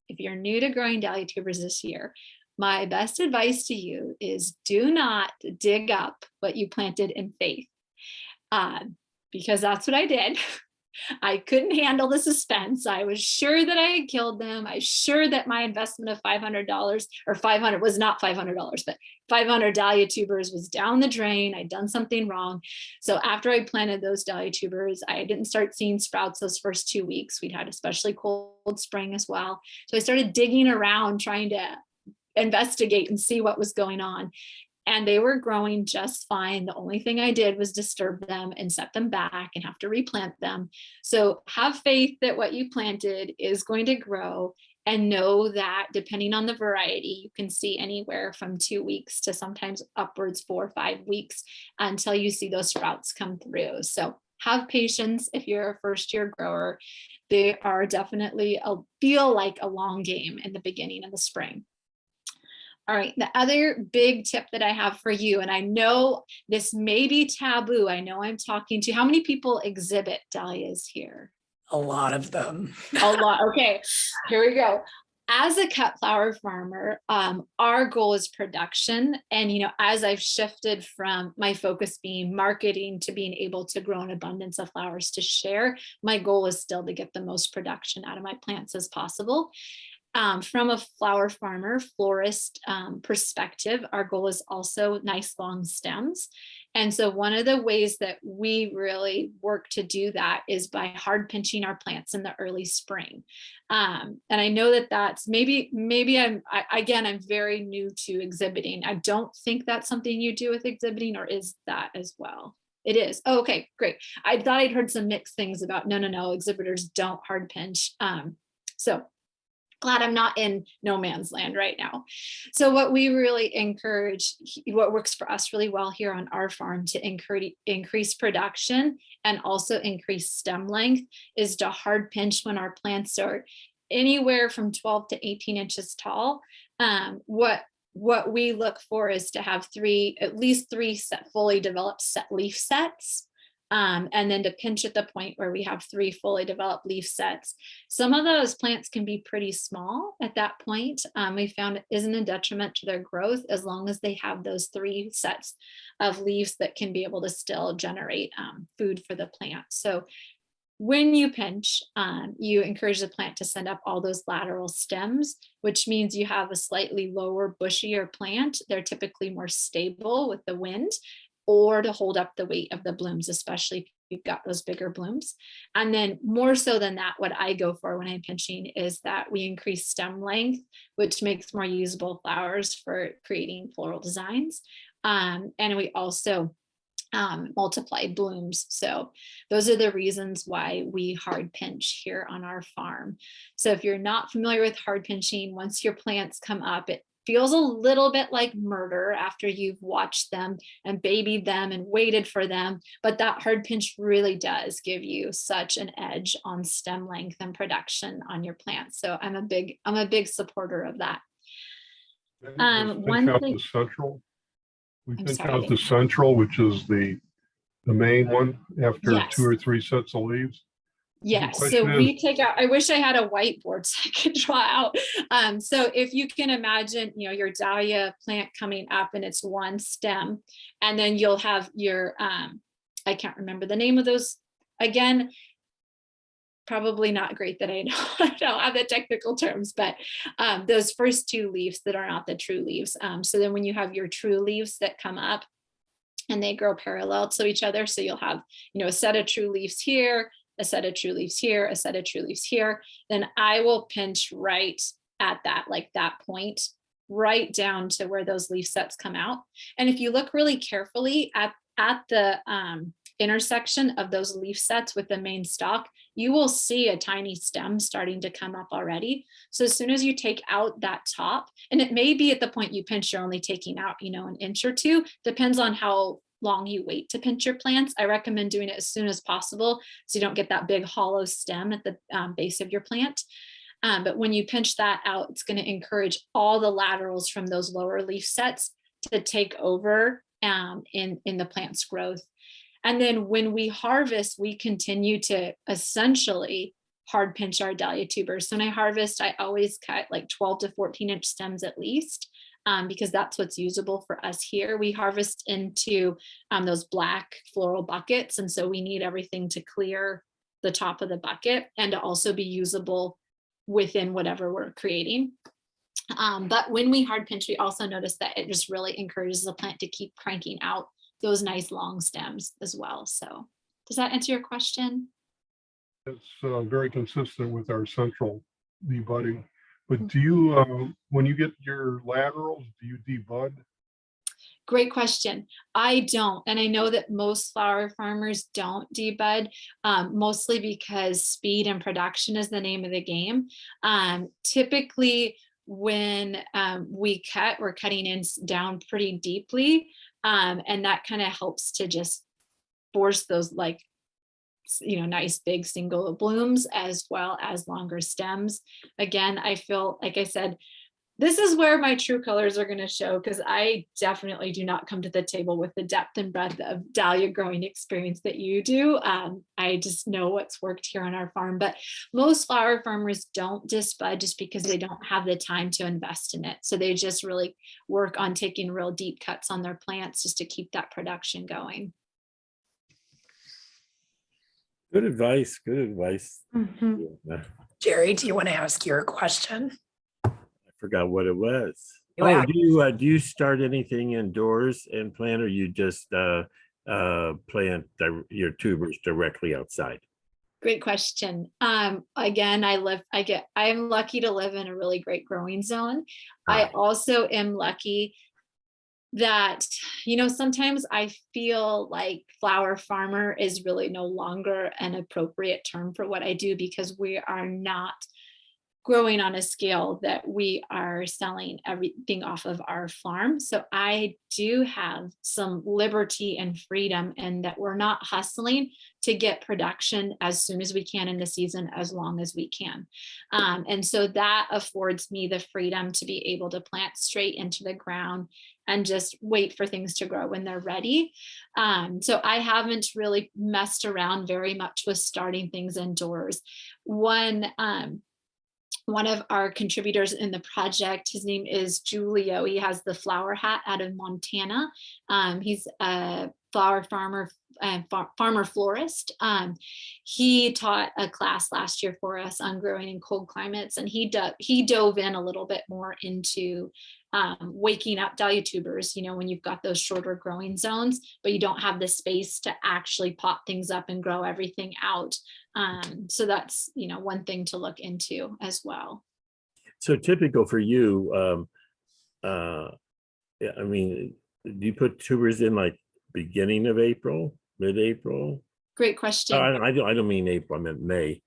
if you're new to growing dahlia tubers this year, my best advice to you is do not dig up what you planted in faith, because that's what I did. I couldn't handle the suspense. I was sure that I had killed them. I was sure that my investment of $500 or 500 was not $500, but 500 dahlia tubers was down the drain. I'd done something wrong. So after I planted those dahlia tubers, I didn't start seeing sprouts those first 2 weeks. We'd had especially cold spring as well. So I started digging around, trying to investigate and see what was going on. And they were growing just fine. The only thing I did was disturb them and set them back and have to replant them. So have faith that what you planted is going to grow, and know that depending on the variety, you can see anywhere from 2 weeks to sometimes upwards 4 or 5 weeks until you see those sprouts come through. So have patience if you're a first year grower. They are definitely feel like a long game in the beginning of the spring. All right, the other big tip that I have for you, and I know this may be taboo. I know I'm talking to, how many people exhibit dahlias here? A lot of them. A lot. Okay, here we go. As a cut flower farmer, our goal is production. And, as I've shifted from my focus being marketing to being able to grow an abundance of flowers to share, my goal is still to get the most production out of my plants as possible. From a flower farmer, florist perspective, our goal is also nice long stems. And so one of the ways that we really work to do that is by hard pinching our plants in the early spring. And I know that that's maybe I'm very new to exhibiting. I don't think that's something you do with exhibiting, or is that as well? It is. Oh, okay, great. I thought I'd heard some mixed things about no, exhibitors don't hard pinch. So glad I'm not in no man's land right now. So what we really encourage, what works for us really well here on our farm to increase production and also increase stem length, is to hard pinch when our plants are anywhere from 12 to 18 inches tall. What we look for is to have at least three fully developed leaf sets. And then to pinch at the point where we have 3 fully developed leaf sets. Some of those plants can be pretty small at that point. We found it isn't a detriment to their growth as long as they have those 3 sets of leaves that can be able to still generate food for the plant. So when you pinch, you encourage the plant to send up all those lateral stems, which means you have a slightly lower, bushier plant. They're typically more stable with the wind, or to hold up the weight of the blooms, especially if you've got those bigger blooms. And then more so than that, what I go for when I'm pinching is that we increase stem length, which makes more usable flowers for creating floral designs. And we also multiply blooms. So those are the reasons why we hard pinch here on our farm. So if you're not familiar with hard pinching, once your plants come up, it feels a little bit like murder after you've watched them and babied them and waited for them. But that hard pinch really does give you such an edge on stem length and production on your plants. So I'm a big supporter of that. One thing, we pinch out the central, which is the main one after yes. 2 or 3 sets of leaves. Yes, so we take out, I wish I had a whiteboard so I could draw out. So if you can imagine, your dahlia plant coming up and it's one stem, and then you'll have your, I can't remember the name of those, again, probably not great that I don't have the technical terms, but those first 2 leaves that are not the true leaves. So then when you have your true leaves that come up and they grow parallel to each other, so you'll have, a set of true leaves here, a set of true leaves here, a set of true leaves here, then I will pinch right at that, like that point, right down to where those leaf sets come out. And if you look really carefully at the intersection of those leaf sets with the main stalk, you will see a tiny stem starting to come up already. So as soon as you take out that top, and it may be at the point you pinch, you're only taking out, an inch or 2, depends on how long you wait to pinch your plants. I recommend doing it as soon as possible so you don't get that big hollow stem at the base of your plant. But when you pinch that out, it's going to encourage all the laterals from those lower leaf sets to take over in the plant's growth. And then when we harvest, we continue to essentially hard pinch our dahlia tubers. So when I harvest, I always cut like 12 to 14 inch stems at least. Because that's what's usable for us here. We harvest into those black floral buckets. And so we need everything to clear the top of the bucket and to also be usable within whatever we're creating. But when we hard pinch, we also notice that it just really encourages the plant to keep cranking out those nice long stems as well. So does that answer your question? It's very consistent with our central debudding. But do you, when you get your laterals, do you debud? Great question. I don't. And I know that most flower farmers don't debud, mostly because speed and production is the name of the game. Typically, when we cut, we're cutting in down pretty deeply. And that kind of helps to just force those nice big single blooms as well as longer stems. Again, I feel, like I said, this is where my true colors are going to show, because I definitely do not come to the table with the depth and breadth of dahlia growing experience that you do. I just know what's worked here on our farm, but most flower farmers don't disbud just because they don't have the time to invest in it. So they just really work on taking real deep cuts on their plants just to keep that production going. Good advice. Good advice. Mhm. Yeah, Jerry, do you want to ask your question? I forgot what it was. You Oh, asked- do you start anything indoors and plant, or you just plant your tubers directly outside? Great question. Again, I'm lucky to live in a really great growing zone. I also am lucky that, sometimes I feel like flower farmer is really no longer an appropriate term for what I do, because we are not growing on a scale that we are selling everything off of our farm. So I do have some liberty and freedom, and that we're not hustling to get production as soon as we can in the season, as long as we can. And so that affords me the freedom to be able to plant straight into the ground and just wait for things to grow when they're ready. So I haven't really messed around very much with starting things indoors. One of our contributors in the project, his name is Julio. He has the flower hat out of Montana. He's a flower farmer, farmer florist. He taught a class last year for us on growing in cold climates, and he dove in a little bit more into waking up dahlia tubers, when you've got those shorter growing zones, but you don't have the space to actually pop things up and grow everything out. So that's, one thing to look into as well. So typical for you, yeah, I mean, do you put tubers in like beginning of April, mid-April? Great question. I don't mean April, I meant May.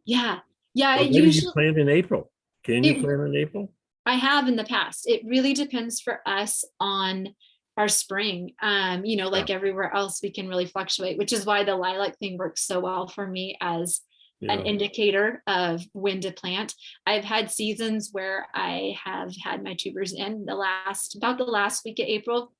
Yeah. Well, maybe you plant in April. Can you plant in April? I have in the past. It really depends for us on our spring. Like everywhere else, we can really fluctuate, which is why the lilac thing works so well for me as an indicator of when to plant. I've had seasons where I have had my tubers in about the last week of April.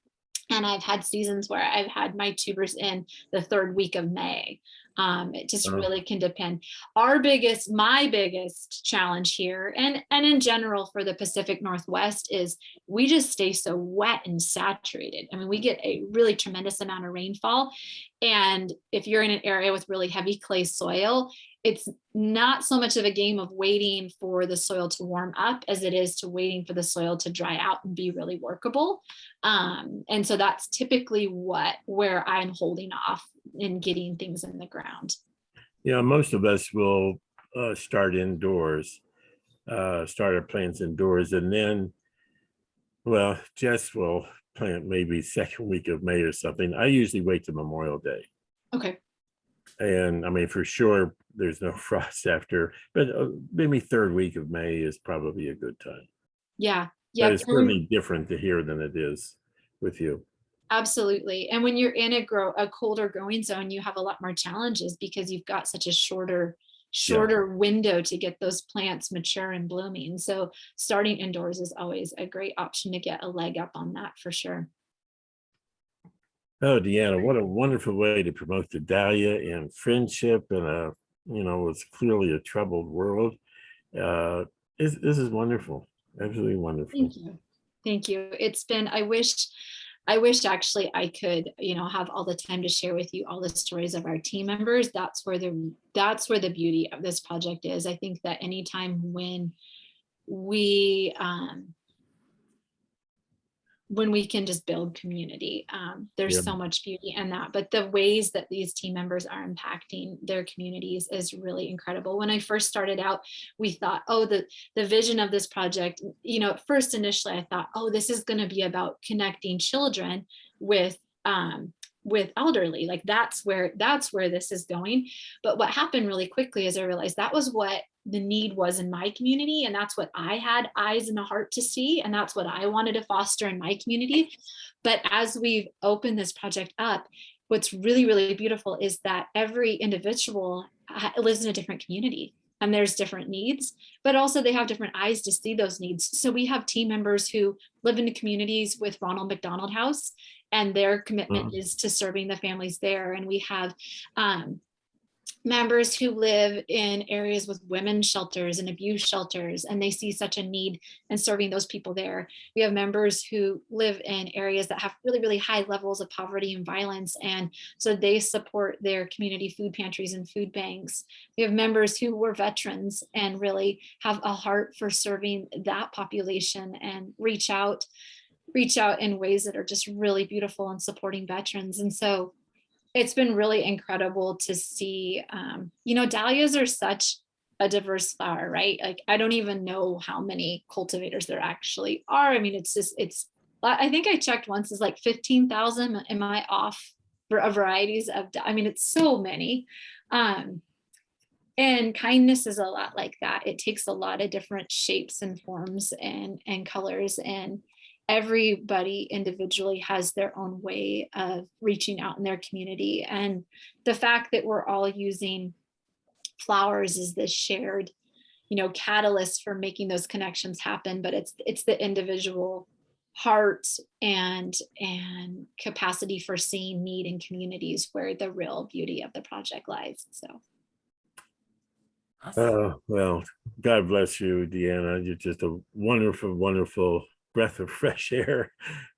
And I've had seasons where I've had my tubers in the third week of May. It just really can depend. My biggest challenge here, and in general for the Pacific Northwest, is we just stay so wet and saturated. I mean, we get a really tremendous amount of rainfall. And if you're in an area with really heavy clay soil, it's not so much of a game of waiting for the soil to warm up as it is to waiting for the soil to dry out and be really workable. And so that's typically where I'm holding off in getting things in the ground. Yeah, most of us will start indoors, start our plants indoors, and then, well, Jess will plant maybe second week of May or something. I usually wait till Memorial Day. Okay. And I mean, for sure, there's no frost after, but maybe third week of May is probably a good time. Yeah. But it's certainly different to here than it is with you. Absolutely. And when you're in a colder growing zone, you have a lot more challenges because you've got such a shorter window to get those plants mature and blooming. So starting indoors is always a great option to get a leg up on that for sure. Oh, Deanna, what a wonderful way to promote the dahlia and friendship in it's clearly a troubled world. This is wonderful. Absolutely wonderful. Thank you. Thank you. It's been, I wish actually I could, have all the time to share with you all the stories of our team members. That's where the beauty of this project is. I think that anytime when we can just build community, there's so much beauty in that. But the ways that these team members are impacting their communities is really incredible. When I first started out, we thought, the vision of this project, at first initially I thought, this is going to be about connecting children with elderly, like that's where this is going. But what happened really quickly is I realized that was what the need was in my community, and that's what I had eyes and a heart to see, and that's what I wanted to foster in my community. But as we've opened this project up, what's really, really beautiful is that every individual lives in a different community, and there's different needs, but also they have different eyes to see those needs. So we have team members who live in the communities with Ronald McDonald House, and their commitment is to serving the families there. And we have members who live in areas with women's shelters and abuse shelters, and they see such a need in serving those people there. We have members who live in areas that have really, really high levels of poverty and violence, and so they support their community food pantries and food banks. We have members who were veterans and really have a heart for serving that population and reach out in ways that are just really beautiful and supporting veterans. And so it's been really incredible to see, dahlias are such a diverse flower, right? Like, I don't even know how many cultivators there actually are. I mean, I think I checked once, it's like 15,000. Am I off for varieties of, it's so many. And kindness is a lot like that. It takes a lot of different shapes and forms and colors, and everybody individually has their own way of reaching out in their community. And the fact that we're all using flowers is this shared, catalyst for making those connections happen. But it's the individual heart and capacity for seeing need in communities where the real beauty of the project lies. So. Awesome. Well, God bless you, Deanna. You're just a wonderful, wonderful breath of fresh air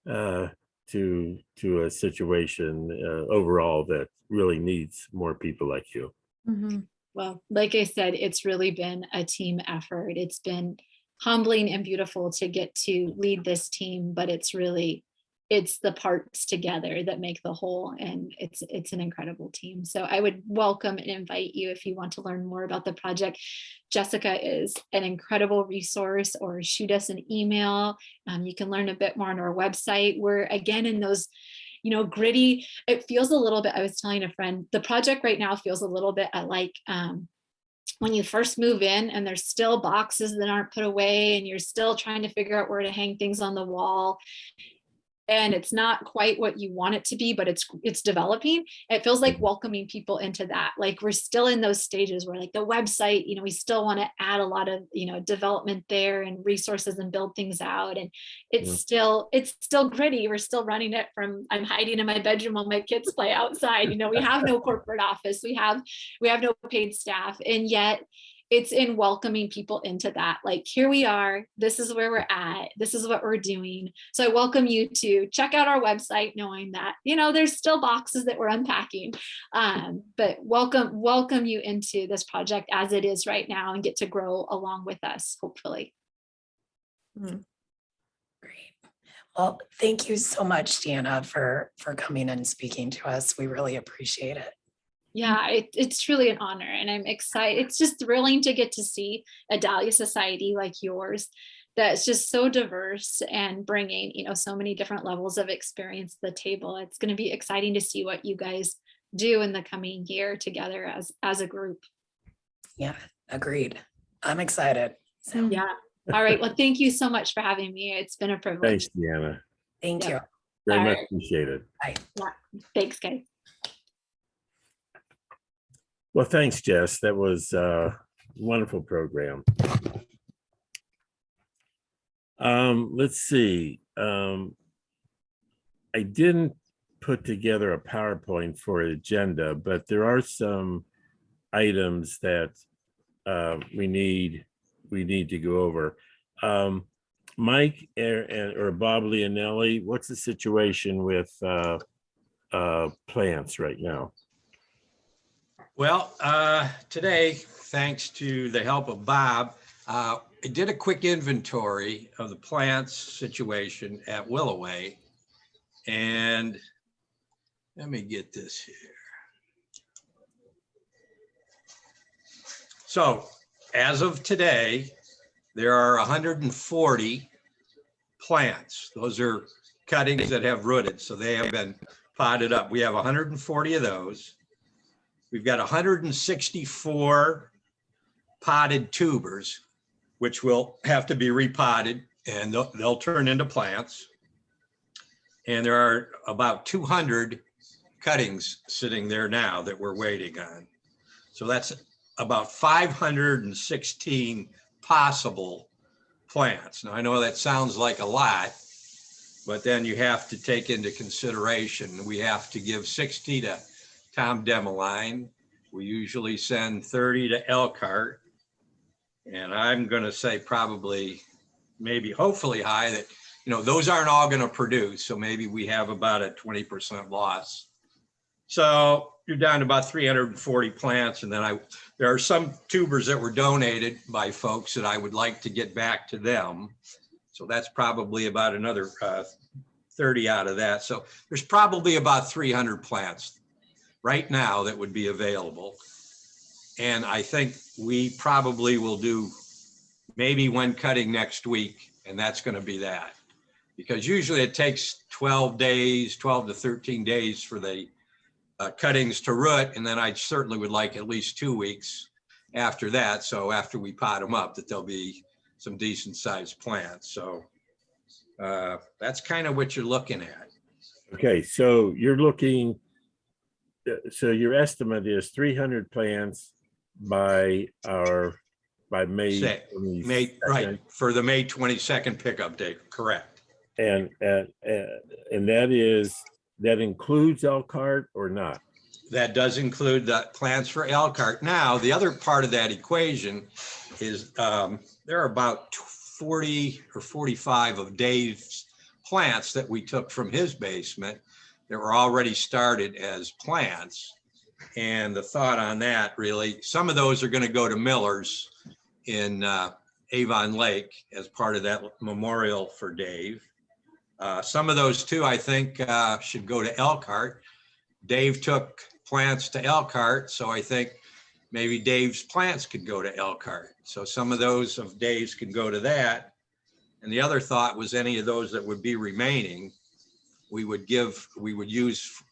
to a situation overall that really needs more people like you. Well, like I said, it's really been a team effort. It's been humbling and beautiful to get to lead this team, but it's the parts together that make the whole, and it's an incredible team. So I would welcome and invite you, if you want to learn more about the project. Jessica is an incredible resource, or shoot us an email. You can learn a bit more on our website. We're again in those, gritty, it feels a little bit, I was telling a friend, the project right now feels a little bit like when you first move in and there's still boxes that aren't put away and you're still trying to figure out where to hang things on the wall. And it's not quite what you want it to be, but it's developing. It feels like welcoming people into that. Like, we're still in those stages where, like, the website, we still want to add a lot of, development there and resources and build things out. And it's still gritty. We're still running it from, I'm hiding in my bedroom while my kids play outside. We have no corporate office. We have no paid staff. And yet it's in welcoming people into that. Like, here we are, this is where we're at, this is what we're doing. So I welcome you to check out our website, knowing that, there's still boxes that we're unpacking, but welcome you into this project as it is right now, and get to grow along with us, hopefully. Great. Well, thank you so much, Deanna, for coming and speaking to us. We really appreciate it. Yeah, it's truly an honor, and I'm excited. It's just thrilling to get to see a Dahlia Society like yours that's just so diverse and bringing, so many different levels of experience to the table. It's going to be exciting to see what you guys do in the coming year together as a group. Yeah, agreed. I'm excited. So yeah. All right. Well, thank you so much for having me. It's been a privilege. Thanks, Deanna. thank you. Very All much right. appreciated. Bye. Yeah. Thanks, guys. Well, thanks, Jess. That was a wonderful program. Let's see. I didn't put together a PowerPoint for an agenda, but there are some items that we need to go over. Mike or Bob Leonelli, what's the situation with plants right now? Well, today, thanks to the help of Bob, I did a quick inventory of the plants situation at Willoway. And let me get this here. So as of today, there are 140 plants. Those are cuttings that have rooted, so they have been potted up. We have 140 of those. We've got 164 potted tubers, which will have to be repotted, and they'll turn into plants. And there are about 200 cuttings sitting there now that we're waiting on. So that's about 516 possible plants. Now, I know that sounds like a lot, but then you have to take into consideration, we have to give 60 to Tom Demeline. We usually send 30 to Elkhart. And I'm going to say probably, maybe, hopefully high that, those aren't all going to produce. So maybe we have about a 20% loss. So you're down to about 340 plants. And then there are some tubers that were donated by folks that I would like to get back to them. So that's probably about another 30 out of that. So there's probably about 300 plants right now that would be available. And I think we probably will do maybe one cutting next week, and that's going to be that. Because usually it takes 12 to 13 days for the cuttings to root. And then I certainly would like at least 2 weeks after that. So after we pot them up, that there'll be some decent sized plants. So that's kind of what you're looking at. Okay, so you're looking, so your estimate is 300 plants by May. Say, May, right, for the May 22nd pickup date, correct. And that includes Elkhart or not? That does include the plants for Elkhart. Now, the other part of that equation is there are about 40 or 45 of Dave's plants that we took from his basement that were already started as plants. And the thought on that, really, some of those are going to go to Miller's in Avon Lake as part of that memorial for Dave. Some of those too, I think, should go to Elkhart. Dave took plants to Elkhart, so I think maybe Dave's plants could go to Elkhart. So some of those of Dave's could go to that. And the other thought was any of those that would be remaining, we would use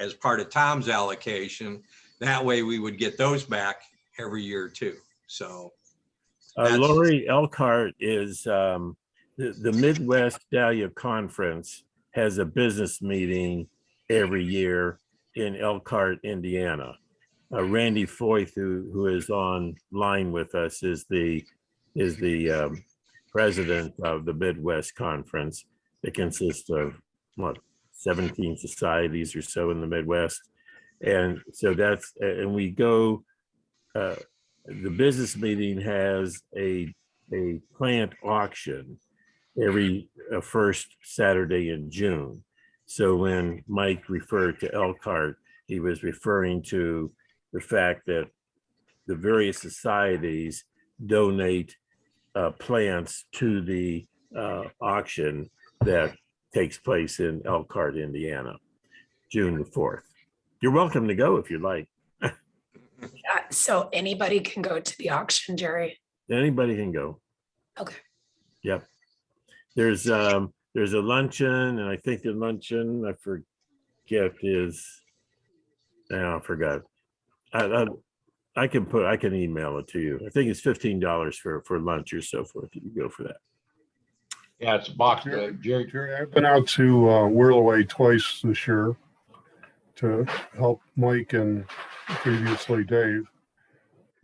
as part of Tom's allocation. That way we would get those back every year too. So Lori, Elkhart is the Midwest Dahlia Conference has a business meeting every year in Elkhart, Indiana. Randy Foyth, who is online with us, is the president of the Midwest Conference. It consists of 17 societies or so in the Midwest, and so and we go. The business meeting has a plant auction every first Saturday in June. So when Mike referred to Elkhart, he was referring to the fact that the various societies donate plants to the auction that takes place in Elkhart, Indiana, June the 4th. You're welcome to go if you'd like. So anybody can go to the auction, Jerry? Anybody can go. Okay. Yep. There's a luncheon, and I think the luncheon, I forget is, I forgot. I can email it to you. I think it's $15 for lunch or so forth. You can go for that. Yeah, it's a box. Jerry, I've been out to Whirlaway twice this year to help Mike and previously Dave.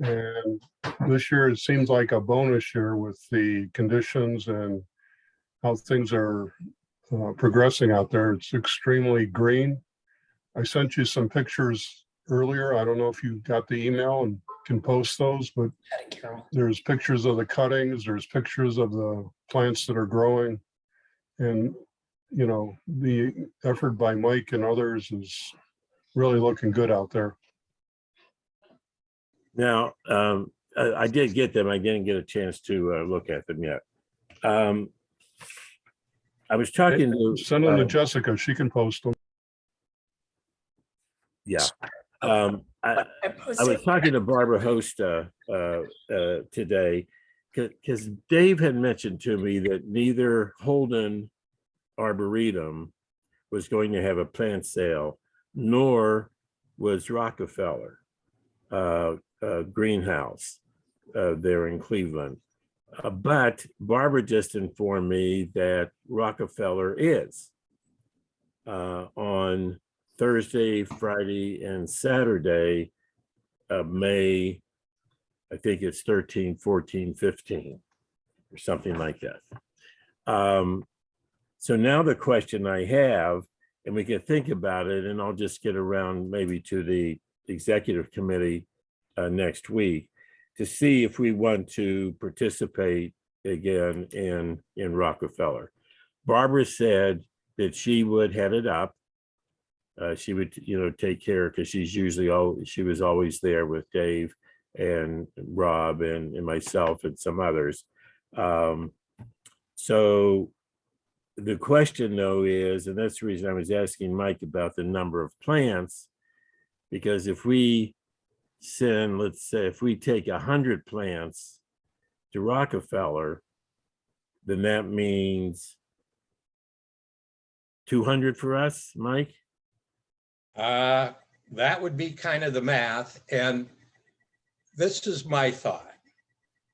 And this year it seems like a bonus year with the conditions and how things are progressing out there. It's extremely green. I sent you some pictures earlier. I don't know if you got the email and can post those, but there's pictures of the cuttings, there's pictures of the plants that are growing. And, the effort by Mike and others is really looking good out there. Now, I did get them. I didn't get a chance to look at them yet. I was talking to Send them to Jessica. She can post them. Yeah. I was talking to Barbara Hosta today because Dave had mentioned to me that neither Holden Arboretum was going to have a plant sale, nor was Rockefeller greenhouse there in Cleveland. But Barbara just informed me that Rockefeller is on Thursday, Friday, and Saturday of May. I think it's 13, 14, 15, or something like that. So now the question I have, and we can think about it, and I'll just get around maybe to the executive committee next week to see if we want to participate again in Rockefeller. Barbara said that she would head it up. She would, take care, because she was always there with Dave and Rob and myself and some others. So the question though is, and that's the reason I was asking Mike about the number of plants, because if we send, let's say, if we take 100 plants to Rockefeller, then that means 200 for us, Mike? That would be kind of the math. And this is my thought.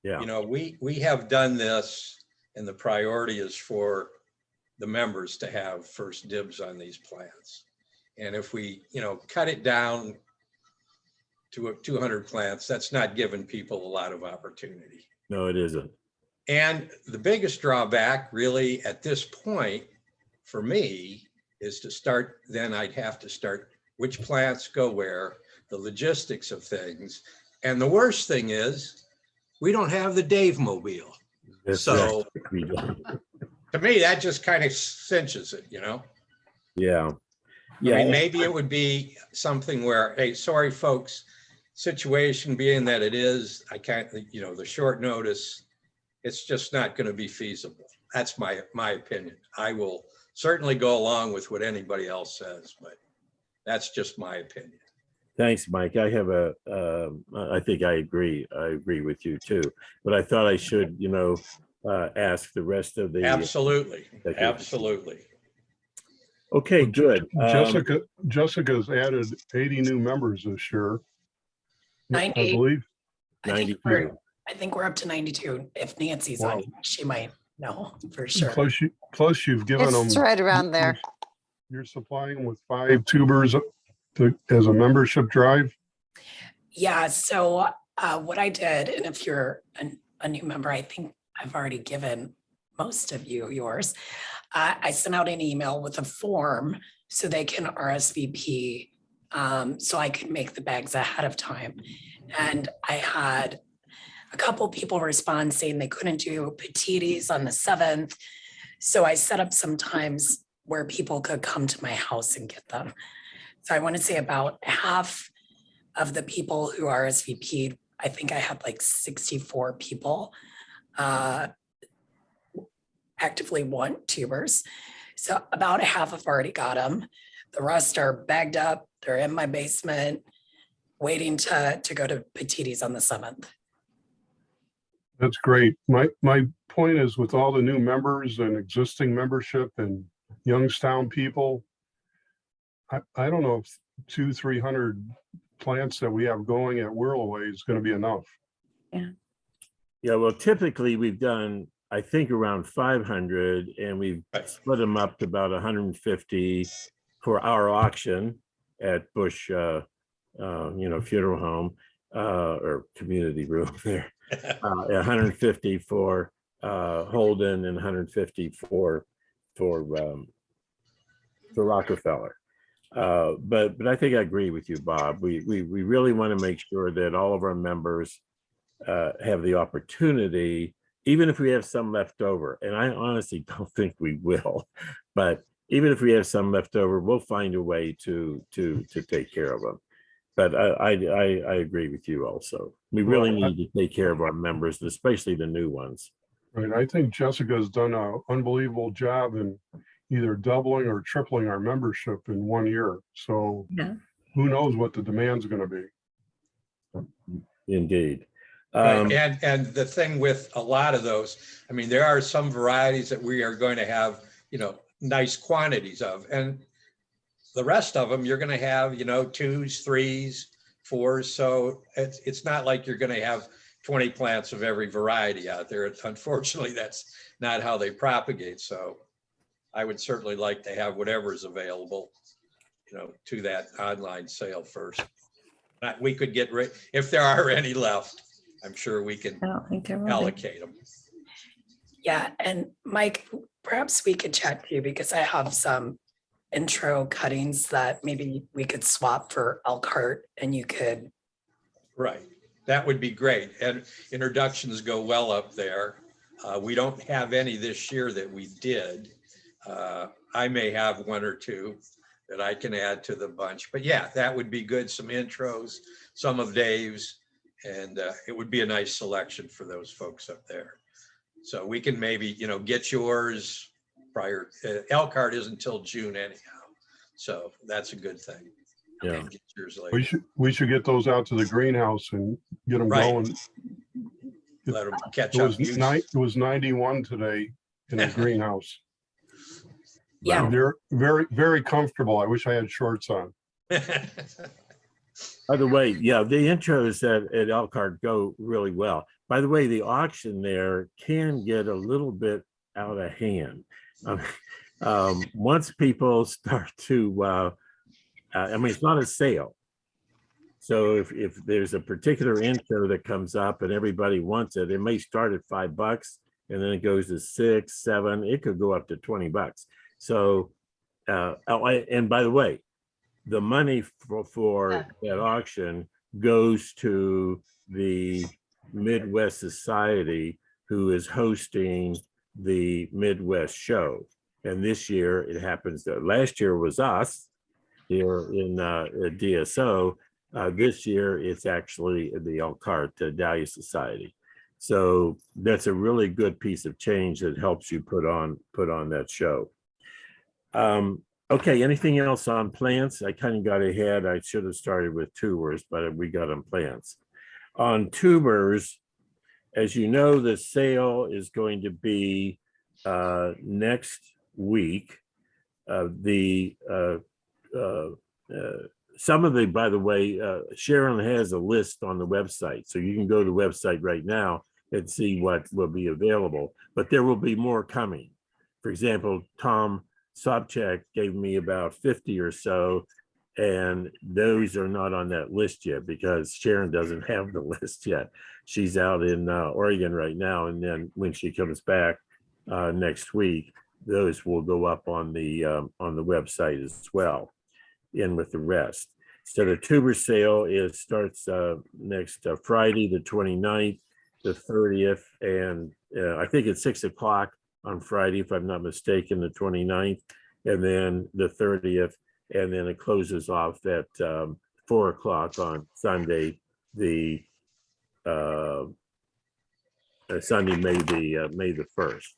Yeah. We have done this, and the priority is for the members to have first dibs on these plants. And if we, cut it down to 200 plants, that's not giving people a lot of opportunity. No, it isn't. And the biggest drawback really at this point for me is to start, then I'd have to start which plants go where, the logistics of things. And the worst thing is we don't have the Dave Mobile. That's So right. We don't. to me, that just kind of cinches it, Yeah. I mean, maybe it would be something where, hey, sorry, folks, situation being that it is, I can't, the short notice, it's just not going to be feasible. That's my opinion. I will certainly go along with what anybody else says, but that's just my opinion. Thanks, Mike. I have I think I agree. I agree with you too. But I thought I should, ask the rest of the. Absolutely. Absolutely. Okay, good. Jessica's added 80 new members this year. 90. I believe. 92. I think we're up to 92. If Nancy's Wow. on, she might know for sure. Plus you've given them. It's right around there. You're supplying them with 5 tubers as a membership drive. Yeah, so what I did, and if you're a new member, I think I've already given most of you yours. I sent out an email with a form so they can RSVP, so I could make the bags ahead of time. And I had a couple people respond saying they couldn't do petites on the 7th. So I set up some times where people could come to my house and get them. So I want to say about half of the people who RSVP'd, I think I had like 64 people actively want tubers. So about a half have already got them. The rest are bagged up. They're in my basement waiting to go to petites on the 7th. That's great. My point is, with all the new members and existing membership and Youngstown people, I don't know if 200-300 plants that we have going at Whirlaway is going to be enough. Yeah, well, typically we've done, I think, around 500, and we've split them up to about 150 for our auction at Bush, funeral home or community room there. 150 for Holden and 150 for Rockefeller. But I think I agree with you, Bob. We really want to make sure that all of our members have the opportunity, even if we have some left over. And I honestly don't think we will, but even if we have some left over, we'll find a way to take care of them. But I agree with you also. We really need to take care of our members, especially the new ones. Right. I think Jessica's done an unbelievable job in either doubling or tripling our membership in 1 year. So who knows what the demand's going to be. Indeed. Right. And the thing with a lot of those, I mean, there are some varieties that we are going to have, nice quantities of, and the rest of them, you're going to have, 2s, 3s, 4s. So it's not like you're going to have 20 plants of every variety out there. Unfortunately, that's not how they propagate. So I would certainly like to have whatever is available. to that online sale first. We could get rid, if there are any left, I'm sure we can I don't think there will be. allocate them. Yeah, and Mike, perhaps we could chat to you because I have some intro cuttings that maybe we could swap for Elkhart and you could. Right, that would be great. And introductions go well up there. We don't have any this year that we did. I may have one or two that I can add to the bunch, but yeah, that would be good. Some intros, some of Dave's, and it would be a nice selection for those folks up there. So we can maybe, get yours prior. Elkhart isn't until June anyhow, so that's a good thing. Yeah. And get yours later. We should get those out to the greenhouse and get them Right. going. Let them catch It up. was 91 today in the greenhouse. Yeah. They're very, very comfortable. I wish I had shorts on. By the way, yeah, the intros at Elkhart go really well. By the way, the auction there can get a little bit out of hand. Once people start to, it's not a sale. So if there's a particular intro that comes up and everybody wants it, it may start at $5 and then it goes to $6, $7. It could go up to $20. So, and by the way, the money for that auction goes to the Midwest Society, who is hosting the Midwest show. And this year it happens that last year was us here in DSO. This year it's actually the Elkhart Dahlia Society. So that's a really good piece of change that helps you put on that show. Okay, anything else on plants? I kind of got ahead. I should have started with tubers, but we got on plants. On tubers, as you know, the sale is going to be next week. Some of the, by the way, Sharon has a list on the website, so you can go to the website right now and see what will be available, but there will be more coming. For example, Tom Sobchak gave me about 50 or so, and those are not on that list yet because Sharon doesn't have the list yet. She's out in Oregon right now, and then when she comes back next week, those will go up on the website as well, in with the rest. So the tuber sale starts next Friday, the 29th, the 30th, and I think it's 6 o'clock on Friday, if I'm not mistaken, the 29th, and then the 30th, and then it closes off at 4 o'clock on Sunday, the Sunday, May the 1st.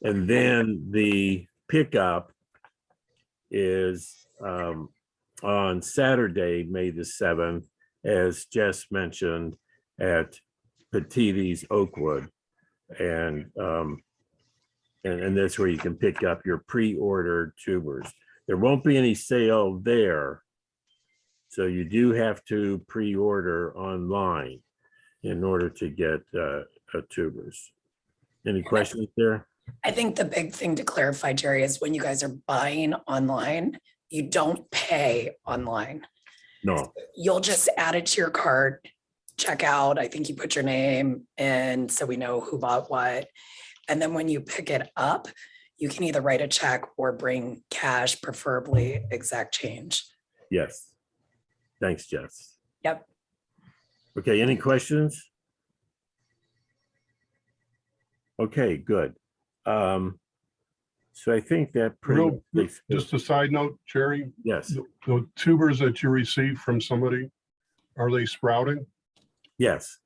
And then the pickup is on Saturday, May the 7th, as Jess mentioned, at Petiti's Oakwood. And that's where you can pick up your pre-ordered tubers. There won't be any sale there, so you do have to pre-order online in order to get tubers. Any questions there? I think the big thing to clarify, Jerry, is when you guys are buying online, you don't pay online. No. You'll just add it to your cart, check out. I think you put your name in so we know who bought what. And then when you pick it up, you can either write a check or bring cash, preferably exact change. Yes. Thanks, Jess. Yep. Okay, any questions? Okay, good. So I think that pretty much Just a side note, Jerry, yes, the tubers that you received from somebody, are they sprouting? yes.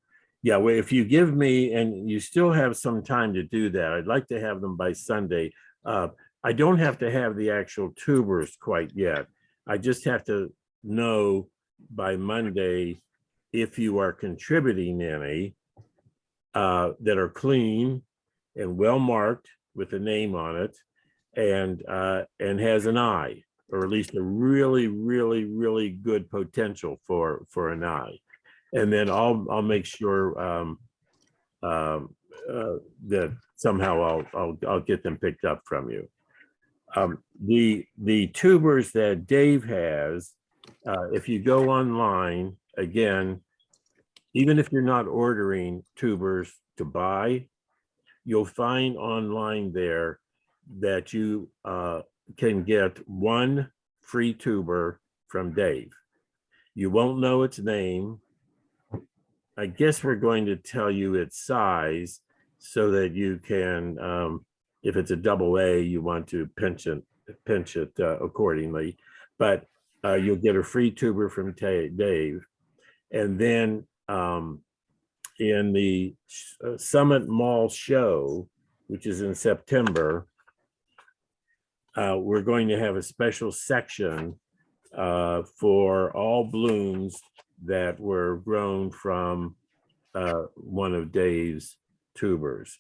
Yeah, well, if you give me, and you still have some time to do that, I'd like to have them by Sunday. I don't have to have the actual tubers quite yet. I just have to know by Monday if you are contributing any that are clean and well marked with a name on it and has an eye, or at least a really, really, really good potential for an eye. And then I'll make sure that somehow I'll get them picked up from you. The tubers that Dave has, if you go online, again, even if you're not ordering tubers to buy, you'll find online there that you can get one free tuber from Dave. You won't know its name. I guess we're going to tell you its size so that you can, if it's a double A, you want to pinch it accordingly. But you'll get a free tuber from Dave. And then in the Summit Mall show, which is in September, we're going to have a special section for all blooms that were grown from one of Dave's tubers.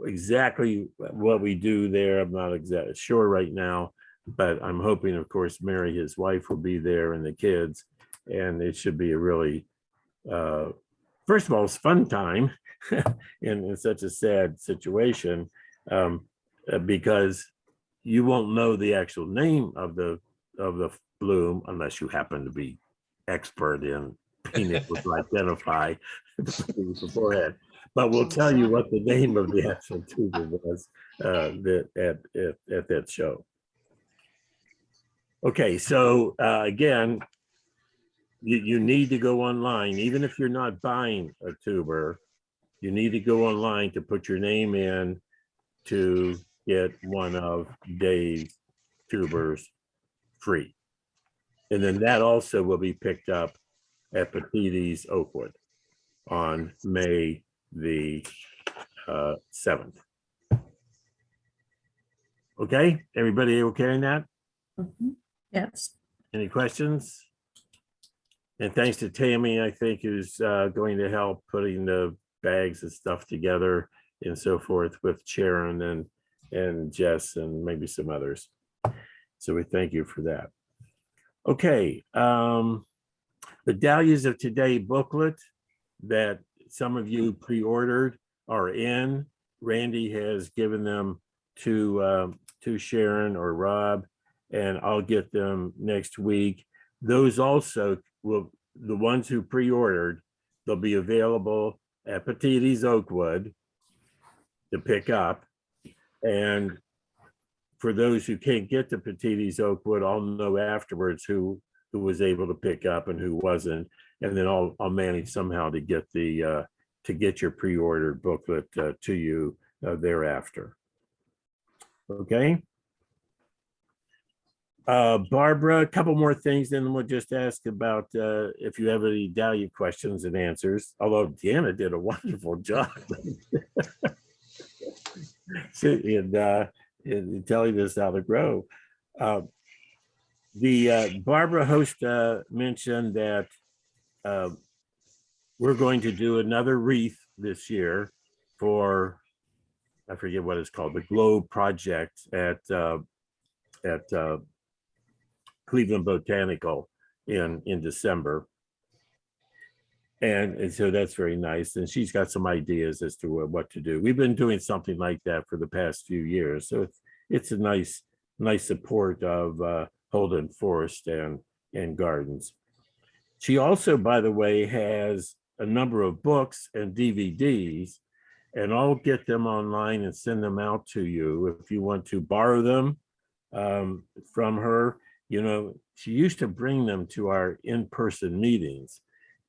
Exactly what we do there, I'm not exactly sure right now, but I'm hoping, of course, Mary, his wife, will be there and the kids, and it should be a really, first of all, it's fun time in such a sad situation, because you won't know the actual name of the bloom unless you happen to be expert in being able to identify beforehand. But we'll tell you what the name of the actual tuber was at that show. Okay, so again, you need to go online, even if you're not buying a tuber, you need to go online to put your name in to get one of Dave's tubers free. And then that also will be picked up at Petiti's Oakwood on May the 7th. Okay, everybody okay on that? Yes. Any questions? And thanks to Tammy, I think, who's going to help putting the bags and stuff together and so forth with Sharon and Jess and maybe some others. So we thank you for that. Okay, the Dahlias of Today booklet that some of you pre-ordered are in. Randy has given them to Sharon or Rob, and I'll get them next week. Those also will, the ones who pre-ordered, they'll be available at Petiti's Oakwood to pick up. And for those who can't get to Petiti's Oakwood, I'll know afterwards who was able to pick up and who wasn't, and then I'll manage somehow to get the to get your pre-ordered booklet to you thereafter. Okay. Barbara, a couple more things, then we'll just ask about if you have any Dahlia questions and answers. Although Deanna did a wonderful job in telling us how to grow. The Barbara host mentioned that we're going to do another wreath this year for, I forget what it's called, the Globe Project at Cleveland Botanical in December. And so that's very nice. And she's got some ideas as to what to do. We've been doing something like that for the past few years. So it's a nice support of Holden Forest and Gardens. She also, by the way, has a number of books and DVDs, and I'll get them online and send them out to you if you want to borrow them from her. You know, she used to bring them to our in-person meetings,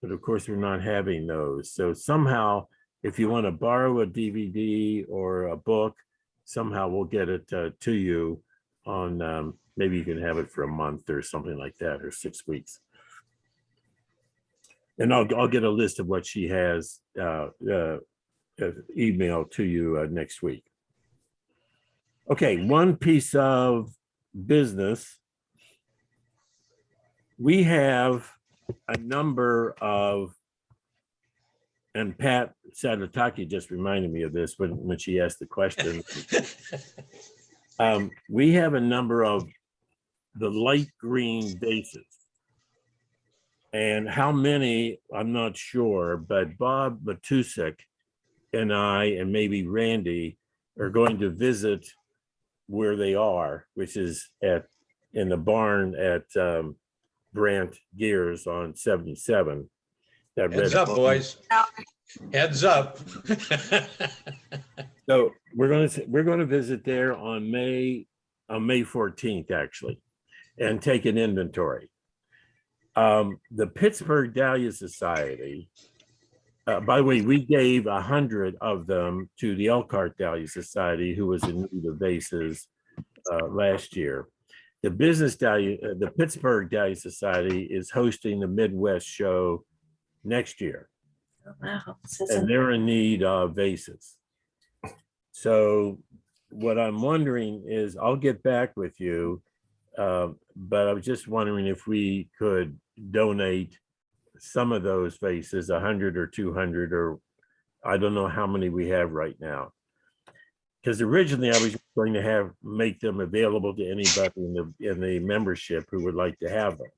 but of course we're not having those. So somehow, if you want to borrow a DVD or a book, somehow we'll get it to you on, maybe you can have it for a month or something like that, or 6 weeks. And I'll get a list of what she has email to you next week. Okay, one piece of business. We have a number of, and Pat Sadataki just reminded me of this when she asked the question. We have a number of the light green vases. And how many, I'm not sure, but Bob Matusik and I, and maybe Randy, are going to visit where they are, which is in the barn at Brant Gears on 77. That Heads red up, barn. boys. Heads up. So we're gonna visit there on May 14th, actually, and take an inventory. The Pittsburgh Dahlia Society, by the way, we gave 100 of them to the Elkhart Dahlia Society, who was in need of vases last year. The the Pittsburgh Dahlia Society is hosting the Midwest show next year, Wow. and they're in need of vases. So what I'm wondering is, I'll get back with you, but I was just wondering if we could donate some of those vases, 100 or 200, or I don't know how many we have right now. Because originally I was going to make them available to anybody in the membership who would like to have them.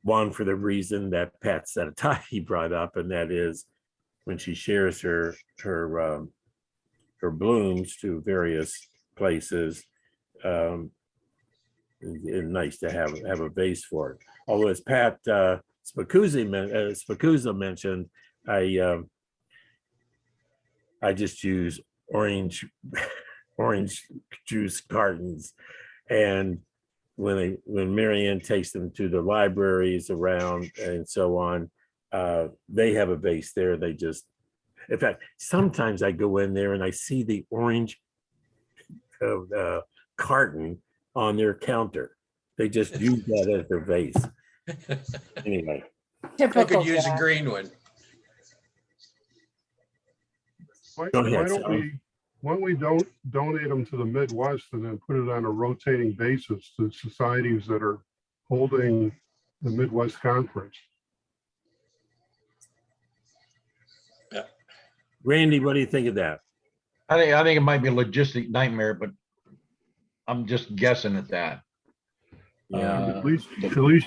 One, for the reason that Pat Sanatati brought up, and that is when she shares her blooms to various places, it's nice to have a vase for it. Although, as Pat Spacuzza mentioned, I just use orange juice cartons, and when Marianne takes them to the libraries around and so on, they have a vase there. They just, in fact, sometimes I go in there and I see the orange carton on their counter. They just use that as their vase. Anyway. I could use a green one. Why Go ahead, don't we donate them to the Midwest and then put it on a rotating basis to societies that are holding the Midwest Conference? Randy, what do you think of that? I think it might be a logistic nightmare, but I'm just guessing at that. Yeah. At least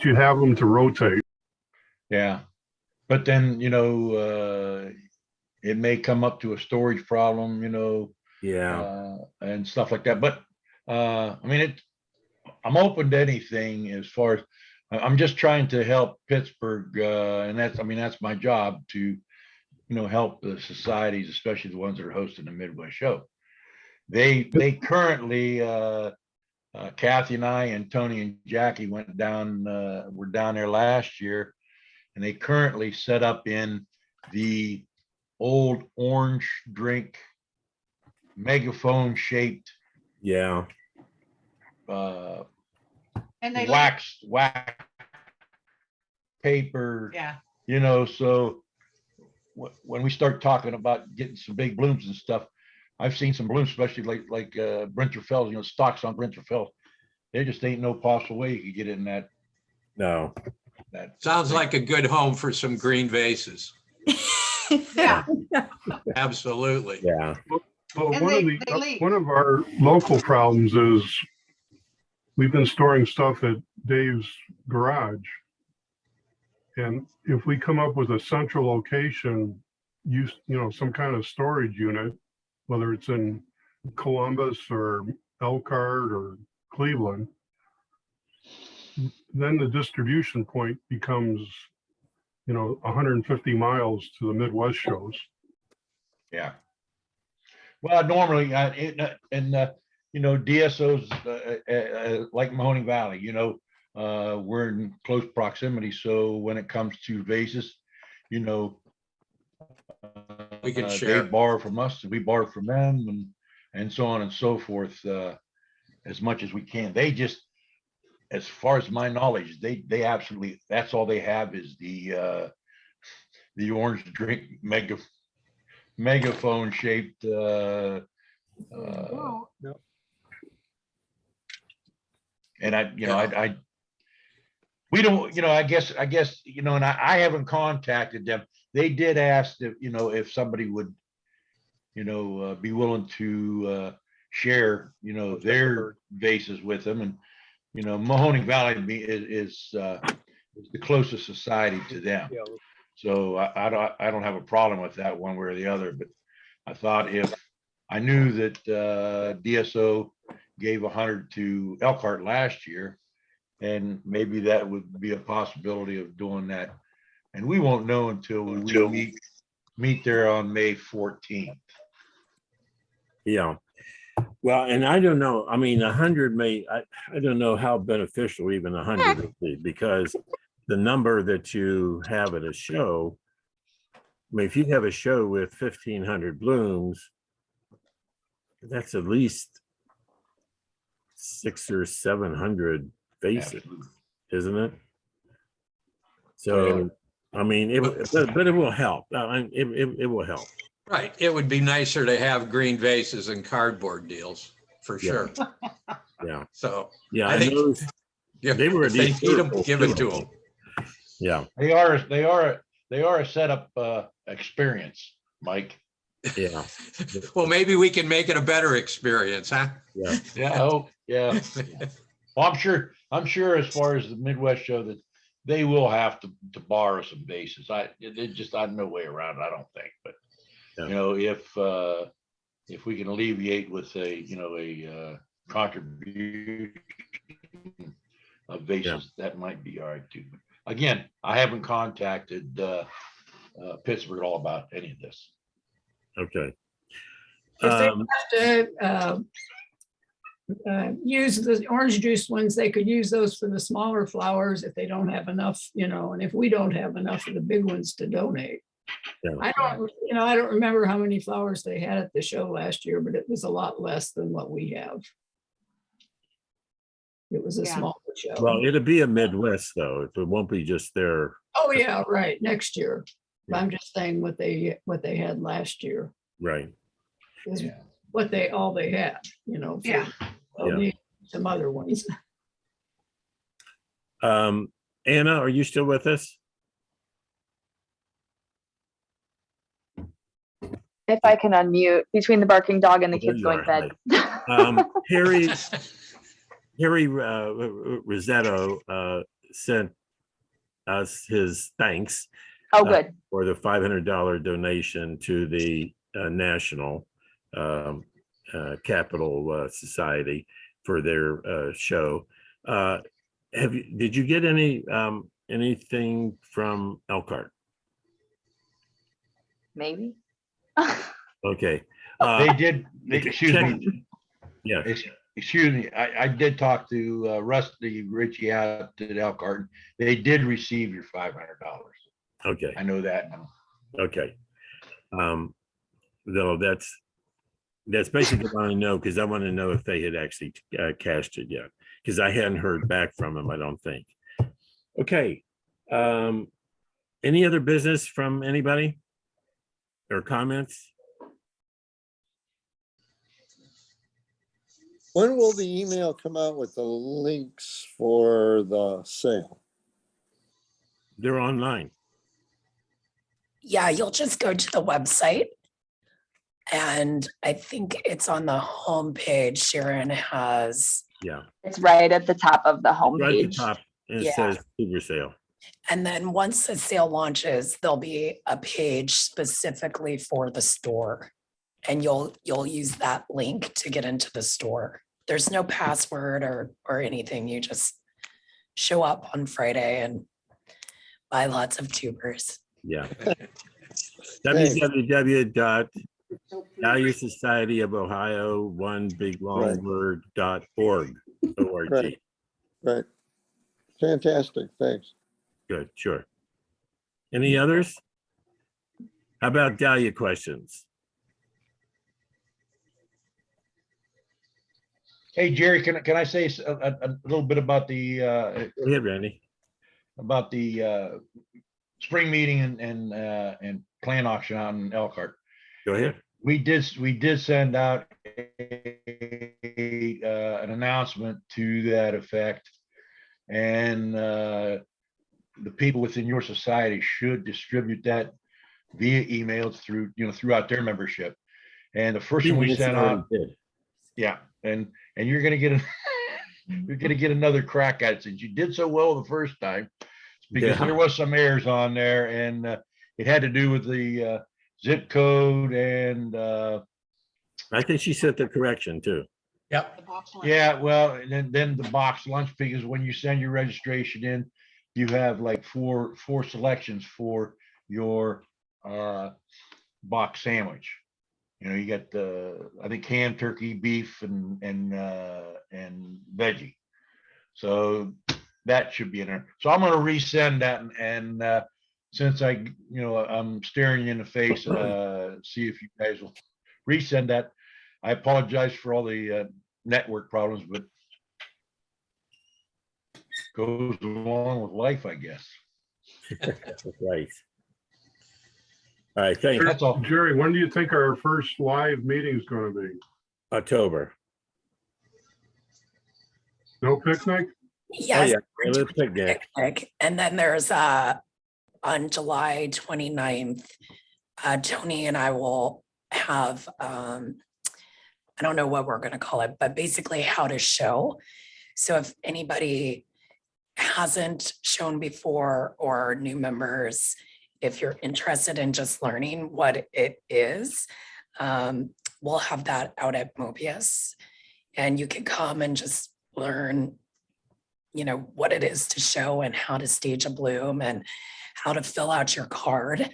you have them to rotate. Yeah, but then, it may come up to a storage problem, Yeah. and stuff like that. But I mean, I'm open to anything as far as I'm just trying to help Pittsburgh, and that's my job to, help the societies, especially the ones that are hosting the Midwest show. They currently, Kathy and I and Tony and Jackie were down there last year, and they currently set up in the old orange drink megaphone shaped Yeah. And they wax paper, yeah. So when we start talking about getting some big blooms and stuff, I've seen some blooms, especially like Brinterfell, stocks on Brinterfell. There just ain't no possible way you could get in that. No. Sounds like a good home for some green vases. Yeah. Absolutely. Yeah. Well, And they leak. one of our local problems is we've been storing stuff at Dave's garage. And if we come up with a central location, some kind of storage unit, whether it's in Columbus or Elkhart or Cleveland, then the distribution point becomes, 150 miles to the Midwest shows. Yeah. Well, normally, DSOs like Mahoning Valley, we're in close proximity. So when it comes to vases, We can they share. borrow from us, we borrow from them, and so on and so forth, as much as we can. They just, as far as my knowledge, they absolutely, that's all they have is the orange drink megaphone shaped and we don't, I guess, and I haven't contacted them. They did ask if somebody would, be willing to share, their vases with them. And, Mahoning Valley is the closest society to them. So I don't have a problem with that one way or the other, but I thought if I knew that DSO gave 100 to Elkhart last year, and maybe that would be a possibility of doing that. And we won't know until we meet there on May 14th. Yeah. Well, and I don't know. I mean, 100 I don't know how beneficial even 100 would be, because the number that you have at a show, I mean, if you have a show with 1,500 blooms, that's at least 600 or 700 faces, Absolutely. isn't it? So, I mean, but it will help. It will help. Right. It would be nicer to have green vases and cardboard deals for sure. Yeah. So Yeah. I think they were if they need them, give it to them. Yeah. They are a setup experience, Mike. Yeah. Well, maybe we can make it a better experience, huh? Yeah. Yeah. Oh, yeah. Well, I'm sure as far as the Midwest show that they will have to borrow some bases. I no way around it, I don't think, but Yeah. you know, if we can alleviate with a contribution of bases, that might be all right too. Again, I haven't contacted Pittsburgh at all about any of this. Okay. If they have to use the orange juice ones, they could use those for the smaller flowers if they don't have enough, and if we don't have enough of the big ones to donate. Yeah. I don't remember how many flowers they had at the show last year, but it was a lot less than what we have. It was a Yeah. smaller show. Well, it'll be a Midwest though. It won't be just there. Oh, yeah, right, next year. Yeah. I'm just saying what they had last year Right. is Yeah. all they had, for- Yeah. they'll Yeah. need some other ones. Anna, are you still with us? If I can unmute between the barking dog and the Oh, there kids you going to are. bed. Harry Rosetto sent us his thanks Oh, good. for the $500 donation to the National Capital Society for their show. Did you get anything from Elkhart? Maybe. Okay. They did, excuse check- me. Yeah. Excuse me, I did talk to Rusty Ritchie out at Elkhart. They did receive your $500. Okay. I know that now. Okay. Though that's basically what I know, because I want to know if they had actually cashed it yet, because I hadn't heard back from them, I don't think. Okay. Any other business from anybody or comments? When will the email come out with the links for the sale? They're online. Yeah, you'll just go to the website. And I think it's on the homepage. Sharon has, Yeah. It's right at the top of the Right at the homepage. top, and it Yeah. says Cougar Sale. and then once the sale launches, there'll be a page specifically for the store. And you'll use that link to get into the store. There's no password or anything. You just show up on Friday and buy lots of tubers. Yeah. www.Dahlia Society of Ohio, one big long Right. word.org. O-R-G. Right. Right. Fantastic. Thanks. Good, sure. Any others? How about Dahlia questions? Hey, Jerry, can I say a little bit about the Go ahead, Randy. spring meeting and plant auction out in Elkhart? Go ahead. We did send out an announcement to that effect. And the people within your society should distribute that via emails throughout their membership. And the first one we sent out, yeah, and you're gonna get you're gonna get another crack at it since you did so well the first time, because Yeah. there was some errors on there, and it had to do with the zip code and I think she sent the correction too. Yep. The box lunch. Yeah, well, and then the box lunch, because when you send your registration in, you have like four selections for your box sandwich. You know, you got the, I think, ham, turkey, beef, and veggie. So that should be in there. So I'm gonna resend that, and since I'm staring you in the face, see if you guys will resend that. I apologize for all the network problems, but goes along with life, I guess. Right. All right, thanks. That's all. Jerry, when do you think our first live meeting is going to be? October. No picnic? Oh, Yes. yeah. Let's picnic. Picnic. And then there's on July 29th, Tony and I will have I don't know what we're going to call it, but basically how to show. So if anybody hasn't shown before or new members, if you're interested in just learning what it is, we'll have that out at Mobius, and you can come and just learn, you know, what it is to show and how to stage a bloom and how to fill out your card,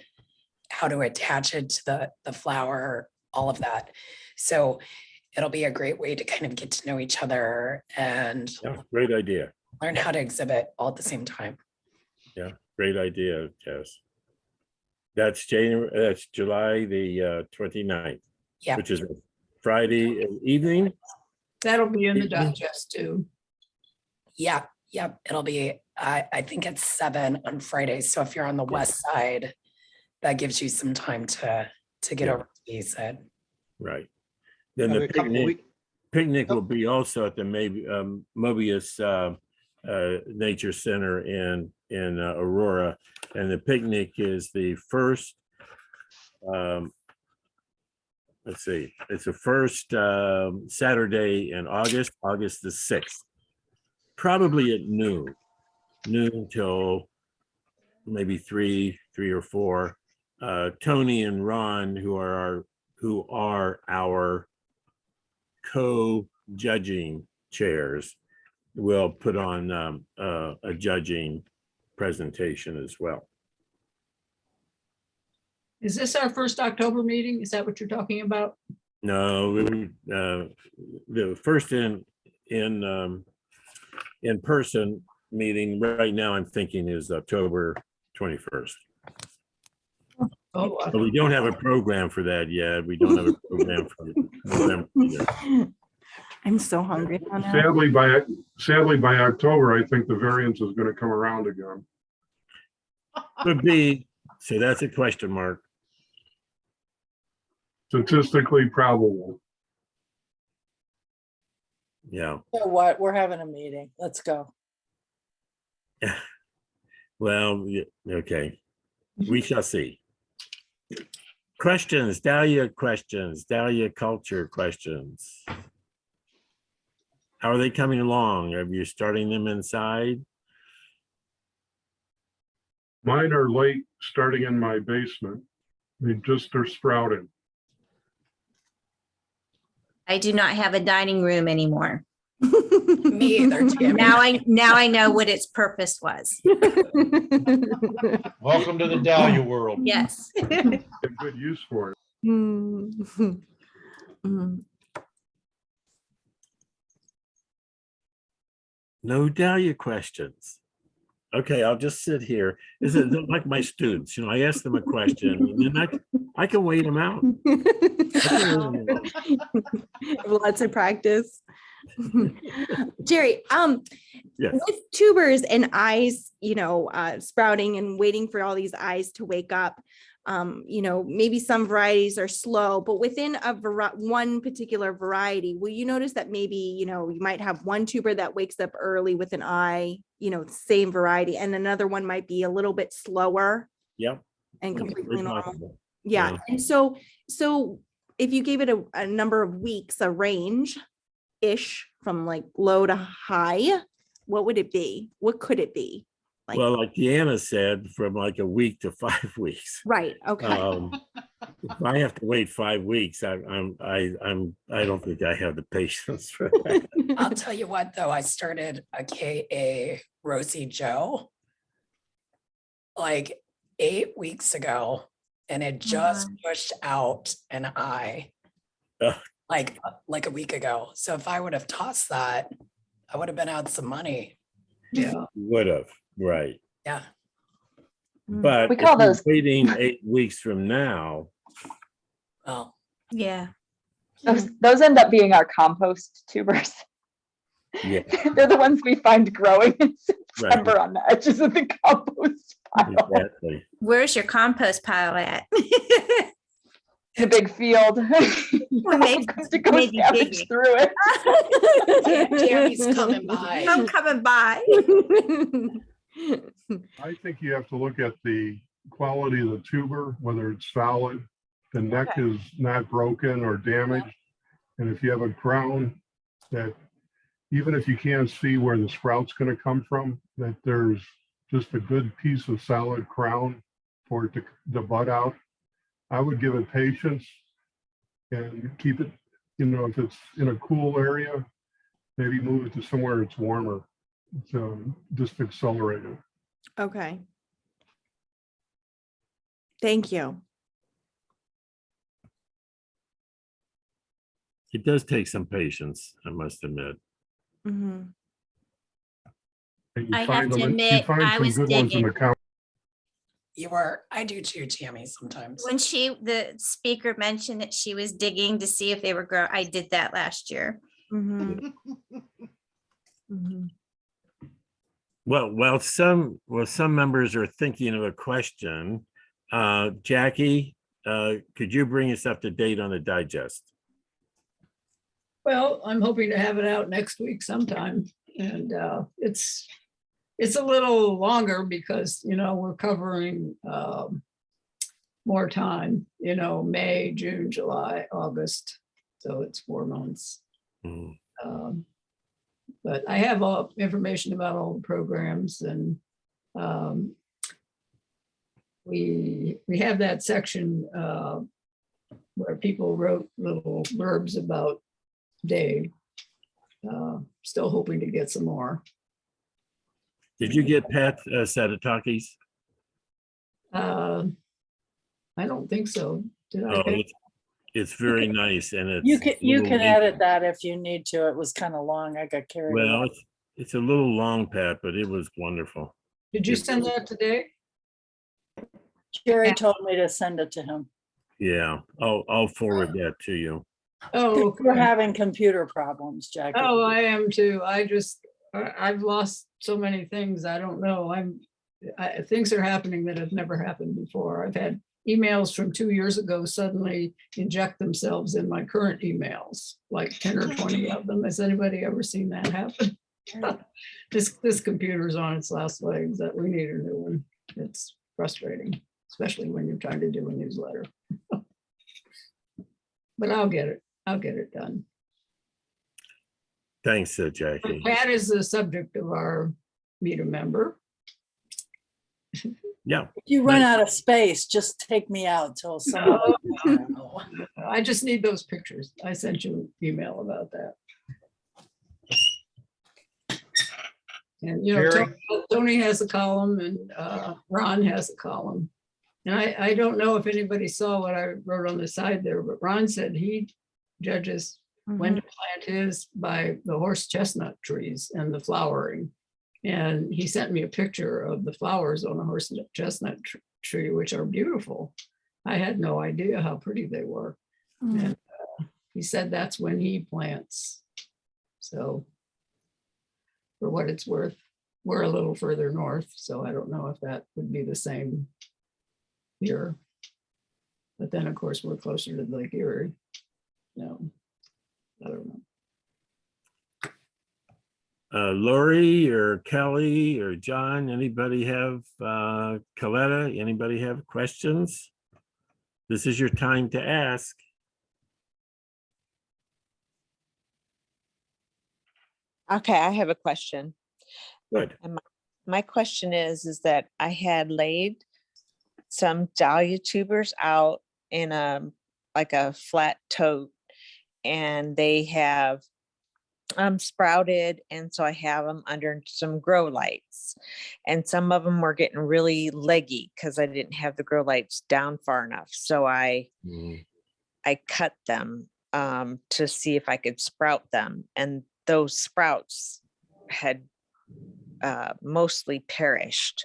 how to attach it to the flower, all of that. So it'll be a great way to kind of get to know each other and Yeah, great idea. learn how to exhibit all at the same time. Yeah, great idea, Jess. That's July the 29th. Yeah. Which is Friday evening. That'll be in the digest too. Yeah, it'll be, I think it's 7 on Fridays. So if you're on the west side, that gives you some time to get over to the east side. Right. Then Have the a couple picnic Oh. will be also at the Mobius Nature Center in Aurora, and the picnic is the first. Let's see, it's the first Saturday in August the 6th, probably at noon till maybe 3 or 4. Tony and Ron, who are our co-judging chairs, will put on a judging presentation as well. Is this our first October meeting? Is that what you're talking about? No, the first in person meeting right now, I'm thinking, is October 21st. Oh, But we don't have a program for that yet. We don't have a program for November either. I'm so hungry. Donna. Sadly, by October, I think the variance is going to come around again. Could be. So that's a question mark. Statistically probable. Yeah. So what? We're having a meeting. Let's go. Well, okay. We shall see. Questions, Dahlia culture questions. How are they coming along? Are you starting them inside? Mine are late, starting in my basement. They just are sprouting. I do not have a dining room anymore. Me either, Tammy. Now I know what its purpose was. Welcome to the Dahlia world. Yes. Get good use for it. No Dahlia questions. Okay, I'll just sit here. This is like my students, you know, I ask them a question and then I can wait them out. Lots of practice. Jerry, Yes. with tubers and eyes, sprouting and waiting for all these eyes to wake up, maybe some varieties are slow, but within one particular variety, will you notice that maybe, you might have one tuber that wakes up early with an eye, same variety, and another one might be a little bit slower Yep. and completely Very normal. possible. Yeah. Yeah. And so if you gave it a number of weeks, a range-ish from like low to high, what would it be? What could it be? Like, Well, like Deanna said, from like a week to 5 weeks. right, okay. If I have to wait 5 weeks, I don't think I have the patience for that. I'll tell you what, though, I started a KA Rosie Joe like 8 weeks ago, and it just pushed out an eye Ugh. like a week ago. So if I would have tossed that, I would have been out some money. Yeah. Would have, right. Yeah. But We if call you're those- waiting 8 weeks from now, Well, Yeah. Those end up being our compost tubers. yeah, They're the ones we find growing in right, September on the edges of the compost pile. exactly. Where's your compost pile at? In a big field. Well, maybe- To go maybe scavenge digging. through it. Tammy's coming by. I'm coming by. I think you have to look at the quality of the tuber, whether it's solid, the neck is not broken or damaged. And if you have a crown that, even if you can't see where the sprout's gonna come from, that there's just a good piece of solid crown for it to bud out. I would give it patience and keep it, if it's in a cool area, maybe move it to somewhere it's warmer. So just accelerate it. Okay. Thank you. It does take some patience, I must admit. Mhm. And you I find have to them- you admit, find I some was good ones in the digging. county. I do too, Tammy, sometimes. When the speaker mentioned that she was digging to see if they were grow, I did that last year. Mhm. Mhm. Well, some members are thinking of a question. Jackie, could you bring us up to date on the digest? Well, I'm hoping to have it out next week sometime. And it's a little longer because, we're covering more time, May, June, July, August. So it's 4 months. Mm. But I have all information about all the programs, and we have that section where people wrote little blurbs about Dave. Still hoping to get some more. Did you get Pat Sadatakis? I don't think so. Did I? Oh, get- it's very nice, and it's You can a little lengthy. edit that if you need to. It was kind of long. I got carried Well, away. it's a little long, Pat, but it was wonderful. Did you send that today? Jerry told me to send it to him. Yeah, I'll forward that to you. Oh, We're okay. having computer problems, Jackie. Oh, I am too. I've lost so many things. I don't know. Things are happening that have never happened before. I've had emails from 2 years ago suddenly inject themselves in my current emails, like 10 or 20 of them. Has anybody ever seen that happen? This computer's on its last legs. That we need a new one. It's frustrating, especially when you're trying to do a newsletter. But I'll get it. I'll get it done. Thanks, Jackie. Pat is the subject of our meet a member. Yeah, If you run out of space, just take me out till someone. I just need those pictures. I sent you an email about that. And, Jerry? Tony has a column and Ron has a column. And I don't know if anybody saw what I wrote on the side there, but Ron said he judges when to plant his by the horse chestnut trees and the flowering. And he sent me a picture of the flowers on a horse chestnut tree, which are beautiful. I had no idea how pretty they were. And he said that's when he plants. So for what it's worth, we're a little further north, so I don't know if that would be the same here. But then, of course, we're closer to Lake Erie. No, I don't know. Lori or Kelly or John, anybody have, Coletta, anybody have questions? This is your time to ask. Okay, I have a question. Good. my question is that I had laid some dahlia tubers out in like a flat tote, and they have sprouted, and so I have them under some grow lights, and some of them were getting really leggy because I didn't have the grow lights down far enough. So I cut them to see if I could sprout them, and those sprouts had mostly perished.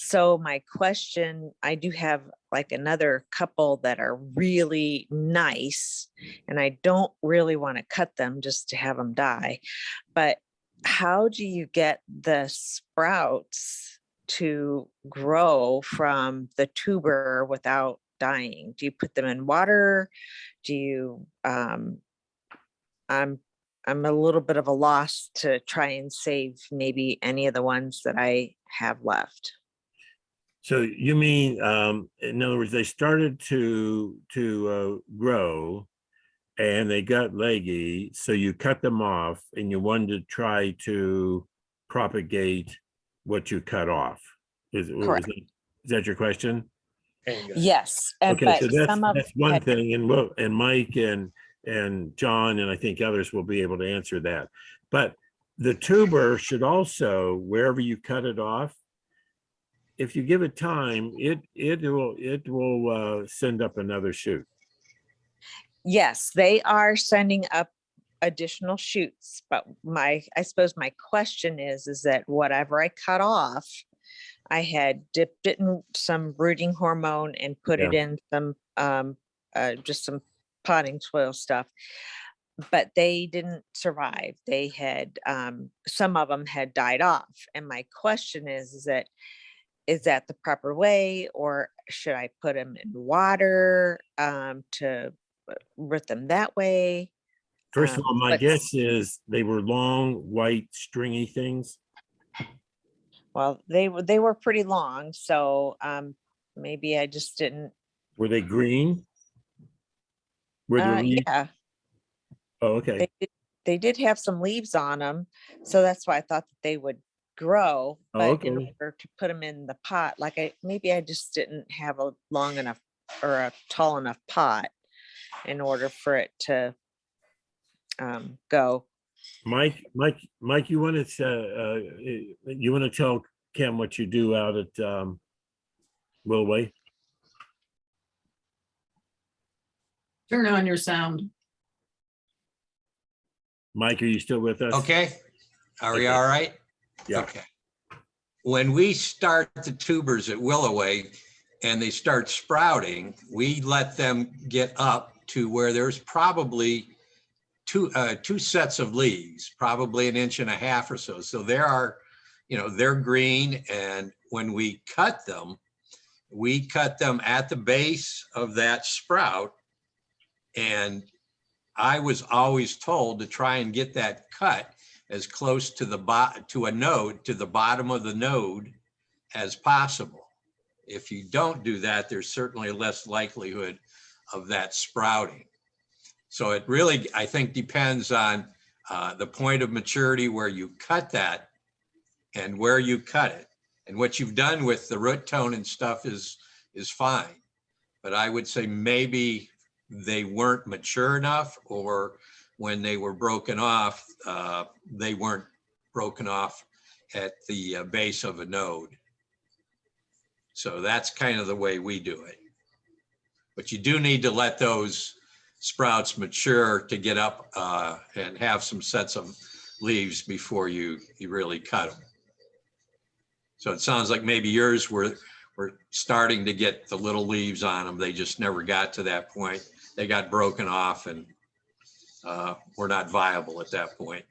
So my question, I do have like another couple that are really nice, and I don't really want to cut them just to have them die. But how do you get the sprouts to grow from the tuber without dying? Do you put them in water? Do you, I'm a little bit of a loss to try and save maybe any of the ones that I have left. So you mean, in other words, they started to grow and they got leggy, so you cut them off and you wanted to try to propagate what you cut off. Is that your question? Yes. Okay, so some of that's one had- thing, and Mike and John and I think others will be able to answer that. But the tuber should also, wherever you cut it off, if you give it time, it will send up another shoot. Yes, they are sending up additional shoots, but I suppose my question is that whatever I cut off, I had dipped it in some rooting hormone and put it in some just some potting soil stuff, but they didn't survive. They had some of them had died off, and my question is that the proper way, or should I put them in water to root them that way? First of all, my guess is they were long, white, stringy things. Well, they were pretty long, so maybe I just didn't. Were they green? Were there leaves? Yeah. Oh, okay. They did have some leaves on them, so that's why I thought that they would grow. But in order to put them in the pot, like maybe I just didn't have a long enough or a tall enough pot in order for it to go. Mike, you want to tell Kim what you do out at Willoway? Turn on your sound. Mike, are you still with us? Okay. Are we all right? Yeah. Okay. When we start the tubers at Willoway and they start sprouting, we let them get up to where there's probably two sets of leaves, probably 1.5 inches or so. So there are, they're green. And when we cut them at the base of that sprout. And I was always told to try and get that cut as close to the bottom of the node as possible. If you don't do that, there's certainly less likelihood of that sprouting. So it really, I think, depends on the point of maturity where you cut that and where you cut it. And what you've done with the root tone and stuff is fine. But I would say maybe they weren't mature enough, or when they were broken off, they weren't broken off at the base of a node. So that's kind of the way we do it. But you do need to let those sprouts mature to get up and have some sets of leaves before you really cut them. So it sounds like maybe yours were starting to get the little leaves on them. They just never got to that point. They got broken off and were not viable at that point.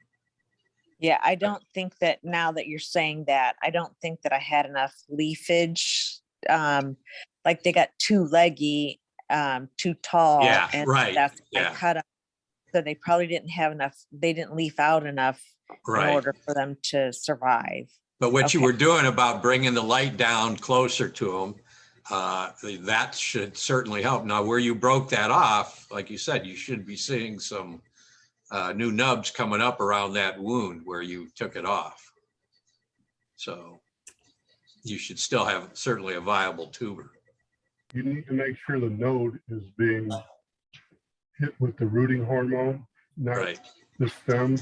Yeah, I don't think that, now that you're saying that, I don't think that I had enough leafage. Like they got too leggy, too tall. Yeah, and right. That's Yeah. I cut them. So they probably didn't have enough, they didn't leaf out enough Right. in order for them to survive. But what you Okay. were doing about bringing the light down closer to them, that should certainly help. Now, where you broke that off, like you said, you should be seeing some new nubs coming up around that wound where you took it off. So you should still have certainly a viable tuber. You need to make sure the node is being hit with the rooting hormone, not Right. the stem.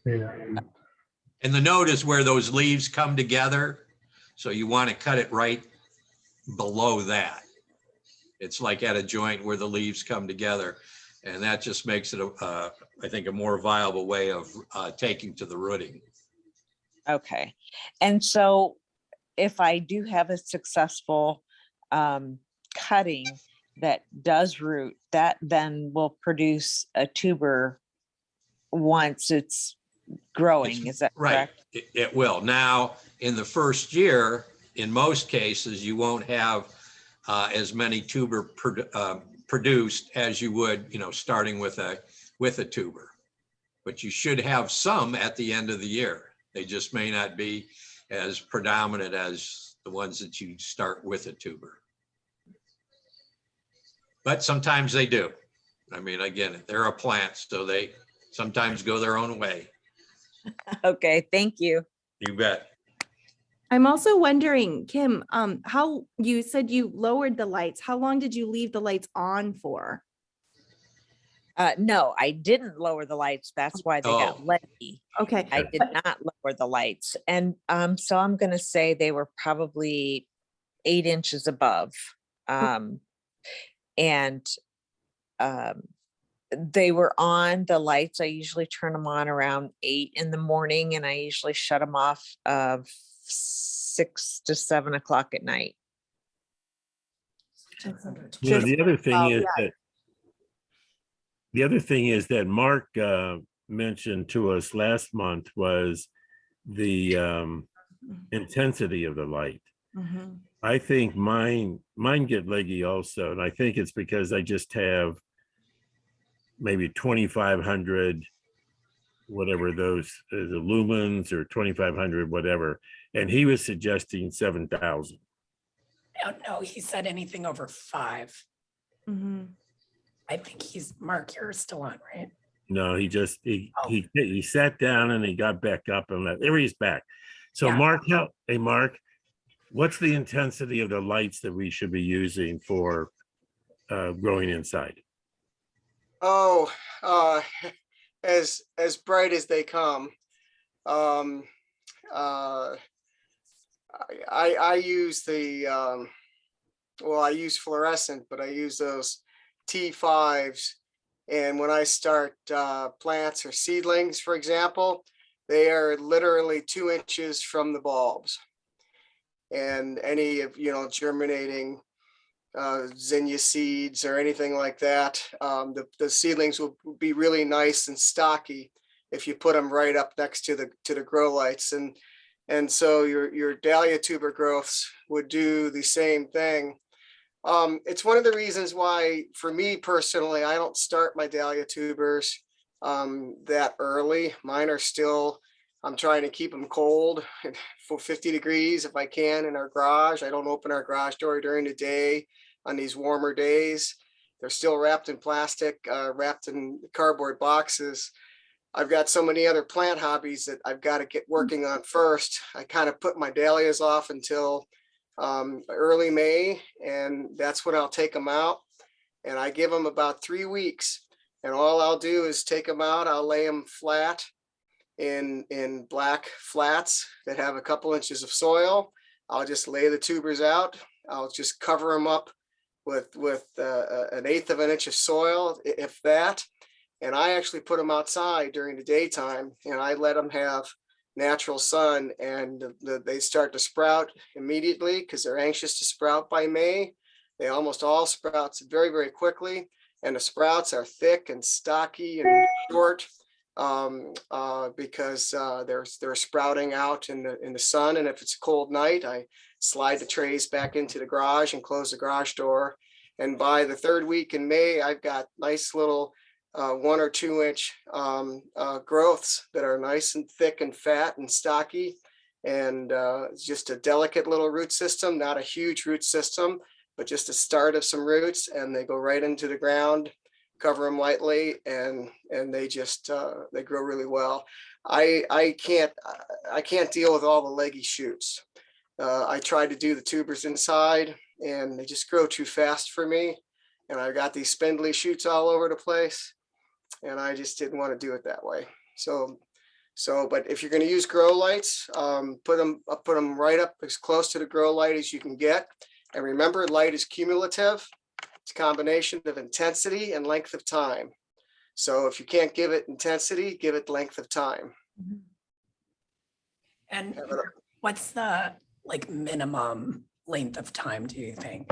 And And the node is where those leaves come together. So you want to cut it right below that. It's like at a joint where the leaves come together. And that just makes it, I think, a more viable way of taking to the rooting. Okay. And so if I do have a successful cutting that does root, that then will produce a tuber once it's growing. Is that Right. correct? It will. Now, in the first year, in most cases, you won't have as many tuber produced as you would, starting with a tuber. But you should have some at the end of the year. They just may not be as predominant as the ones that you start with a tuber. But sometimes they do. I mean, again, they're a plant, so they sometimes go their own way. Okay, thank you. You bet. I'm also wondering, Kim, how you said you lowered the lights. How long did you leave the lights on for? No, I didn't lower the lights. That's why they got leggy. Okay. I did not lower the lights. And so I'm going to say they were probably 8 inches above. And they were on the lights. I usually turn them on around 8 in the morning, and I usually shut them off 6 to 7 o'clock at night. The other thing is that Mark mentioned to us last month was the intensity of the light. Mm-hmm. I think mine get leggy also, and I think it's because I just have maybe 2,500, whatever those the lumens, or 2,500 whatever, and he was suggesting 7,000. No, he said anything over 5. Mm-hmm. I think Mark, you're still on, right? No, he sat down and he got back up and there he's back. So Yeah. Mark, what's the intensity of the lights that we should be using for growing inside? Oh, as bright as they come. I use I use fluorescent, but I use those T5s. And when I start plants or seedlings, for example, they are literally 2 inches from the bulbs. And any of, germinating zinnia seeds or anything like that, the seedlings will be really nice and stocky if you put them right up next to the grow lights. And so your dahlia tuber growths would do the same thing. It's one of the reasons why, for me personally, I don't start my dahlia tubers that early. Mine are still, I'm trying to keep them cold for 50 degrees if I can in our garage. I don't open our garage door during the day on these warmer days. They're still wrapped in plastic, wrapped in cardboard boxes. I've got so many other plant hobbies that I've got to get working on first. I kind of put my dahlias off until early May, and that's when I'll take them out. And I give them about 3 weeks. And all I'll do is take them out. I'll lay them flat in black flats that have a couple inches of soil. I'll just lay the tubers out. I'll just cover them up with 1/8 of an inch of soil, if that. And I actually put them outside during the daytime, and I let them have natural sun, and they start to sprout immediately because they're anxious to sprout by May. They almost all sprout very, very quickly, and the sprouts are thick and stocky and short because they're sprouting out in the sun. And if it's a cold night, I slide the trays back into the garage and close the garage door. And by the 3rd week in May, I've got nice little 1 or 2 inch growths that are nice and thick and fat and stocky, and it's just a delicate little root system, not a huge root system, but just a start of some roots, and they go right into the ground. Cover them lightly, and they just they grow really well. I can't deal with all the leggy shoots. I tried to do the tubers inside and they just grow too fast for me. And I got these spindly shoots all over the place and I just didn't want to do it that way. But if you're going to use grow lights, put them right up as close to the grow light as you can get. And remember, light is cumulative. It's a combination of intensity and length of time. So if you can't give it intensity, give it length of time. And what's the like minimum length of time, do you think?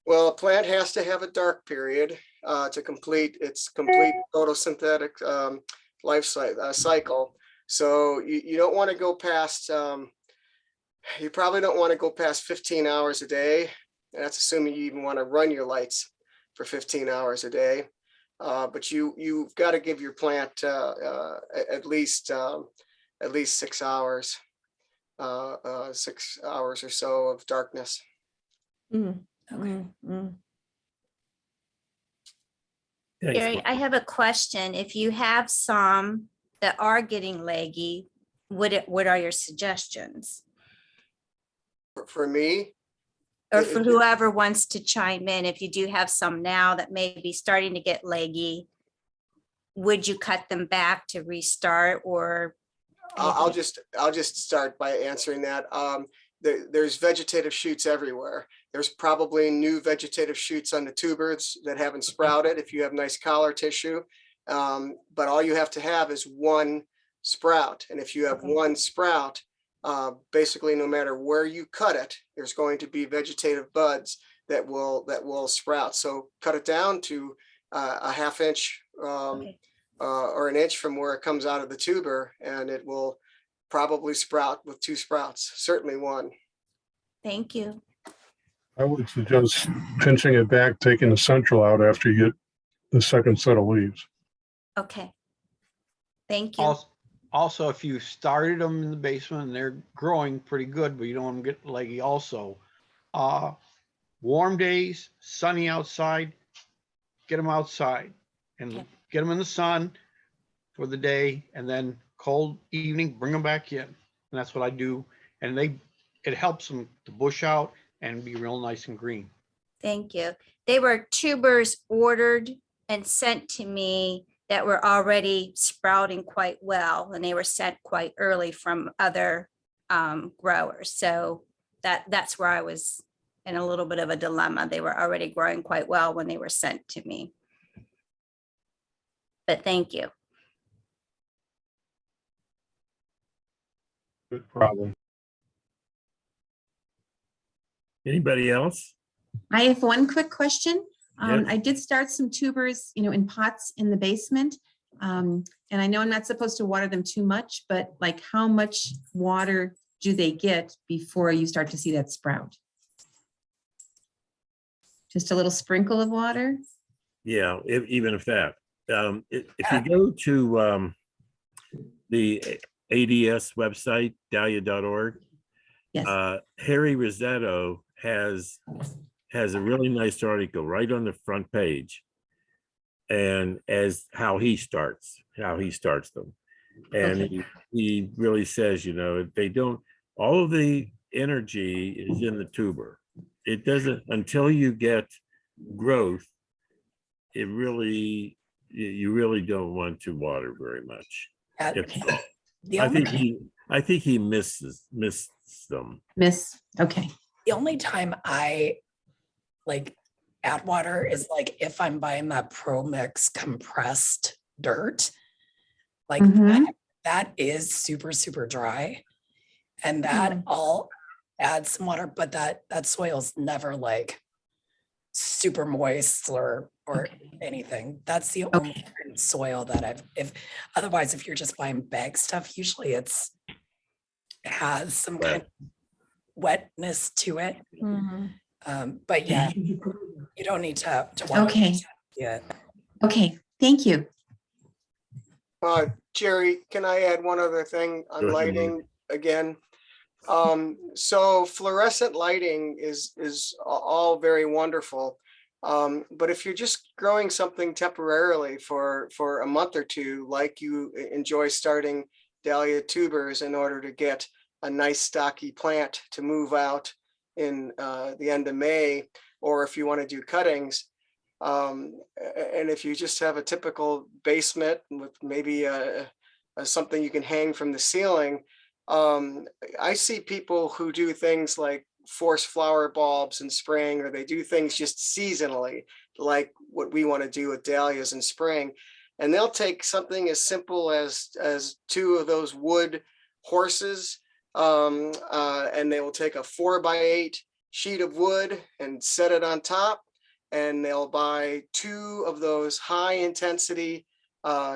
Well, a plant has to have a dark period to complete its complete photosynthetic life cycle. So you don't want to go past, you probably don't want to go past 15 hours a day. And that's assuming you even want to run your lights for 15 hours a day. But you've got to give your plant at least 6 hours, 6 hours or so of darkness. Okay. Thanks, Gary, Mike. I have a question. If you have some that are getting leggy, what are your suggestions? For me, Or for whoever wants to chime in, if you do have some now that may be starting to get leggy, would you cut them back to restart or? I'll just start by answering that. There's vegetative shoots everywhere. There's probably new vegetative shoots on the tubers that haven't sprouted if you have nice collar tissue. But all you have to have is one sprout. And if you have one sprout, basically no matter where you cut it, there's going to be vegetative buds that will sprout. So cut it down to a ½ inch or an inch from where it comes out of the tuber, and it will probably sprout with 2 sprouts, certainly 1. Thank you. I would suggest pinching it back, taking the central out after you get the second set of leaves. Okay. Thank you. Also, if you started them in the basement and they're growing pretty good, but you don't want them to get leggy also, warm days, sunny outside, get them outside and get them in the sun for the day, and then cold evening, bring them back in. And that's what I do. And it helps them to bush out and be real nice and green. Thank you. They were tubers ordered and sent to me that were already sprouting quite well, and they were sent quite early from other growers. So that's where I was in a little bit of a dilemma. They were already growing quite well when they were sent to me. But thank you. Good problem. Anybody else? I have one quick question. Yes. I did start some tubers, in pots in the basement. And I know I'm not supposed to water them too much, but like how much water do they get before you start to see that sprout? Just a little sprinkle of water? Yeah, even if that. If you go to the ADS website, dahlia.org, yes. Harry Rossetto has a really nice article right on the front page, and as how he starts them. And Okay. he really says, they don't, all of the energy is in the tuber. It doesn't, until you get growth, you really don't want to water very much. I think he missed them. Okay. The only time I add water is if I'm buying that Pro Mix compressed dirt, that is super, super dry. And that I'll add some water, but that soil's never super moist or anything. That's the only kind of soil that otherwise, if you're just buying bag stuff, usually it has some kind of wetness to it. But yeah, you don't need to water. Okay. Yeah. Okay. Thank you. Jerry, can I add one other thing on Go ahead, lighting again? So fluorescent lighting is all very wonderful. But if you're just growing something temporarily for a month or two, like you enjoy starting Dahlia tubers in order to get a nice stocky plant to move out in the end of May, or if you want to do cuttings. And if you just have a typical basement with maybe something you can hang from the ceiling, I see people who do things like force flower bulbs in spring, or they do things just seasonally, like what we want to do with dahlias in spring. And they'll take something as simple as 2 of those wood horses, and they will take a 4x8 sheet of wood and set it on top. And they'll buy 2 of those high intensity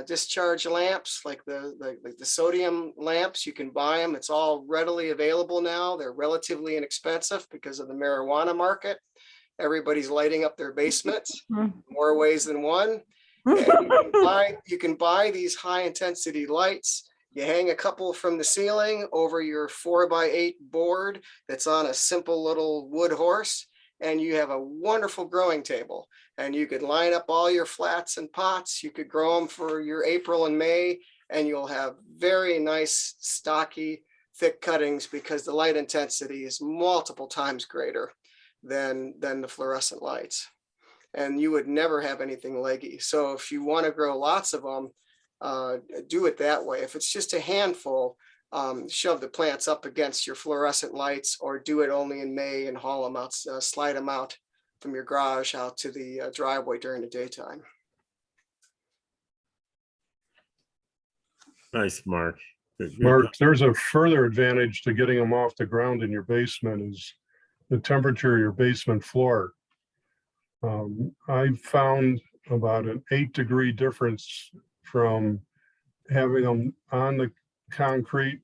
discharge lamps, like the sodium lamps. You can buy them. It's all readily available now. They're relatively inexpensive because of the marijuana market. Everybody's lighting up their basements more ways than one. And you can buy these high intensity lights. You hang a couple from the ceiling over your 4x8 board that's on a simple little wood horse, and you have a wonderful growing table. And you could line up all your flats and pots. You could grow them for your April and May, and you'll have very nice, stocky, thick cuttings, because the light intensity is multiple times greater than the fluorescent lights. And you would never have anything leggy. So if you want to grow lots of them, do it that way. If it's just a handful, shove the plants up against your fluorescent lights, or do it only in May and haul them out, slide them out from your garage out to the driveway during the daytime. Nice, Mark. Mark, there's a further advantage to getting them off the ground in your basement is the temperature of your basement floor. I found about an 8-degree difference from having them on the concrete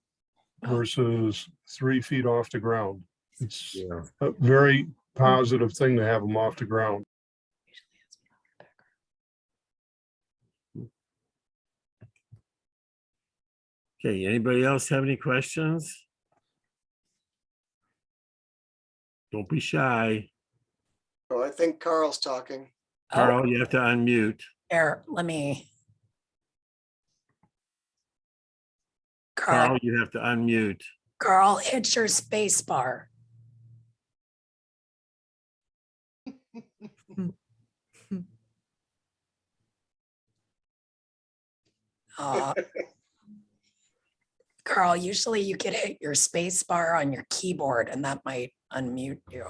versus 3 feet off the ground. It's a very positive thing to have them off the ground. Okay, anybody else have any questions? Don't be shy. Oh, I think Carl's talking. Carl, you have to unmute. Let me. Carl, you have to unmute. Carl, hit your space bar. Carl, usually you could hit your space bar on your keyboard and that might unmute you.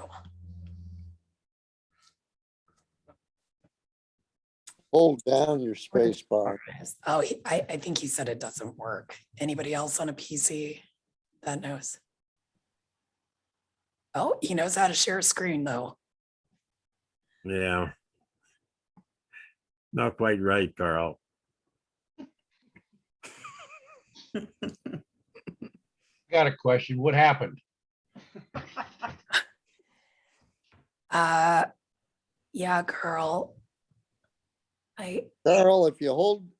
Hold down your space bar. Oh, I think he said it doesn't work. Anybody else on a PC that knows? Oh, he knows how to share a screen though. Yeah. Not quite right, Carl. Got a question. What happened? Yeah, Carl. Carl, if you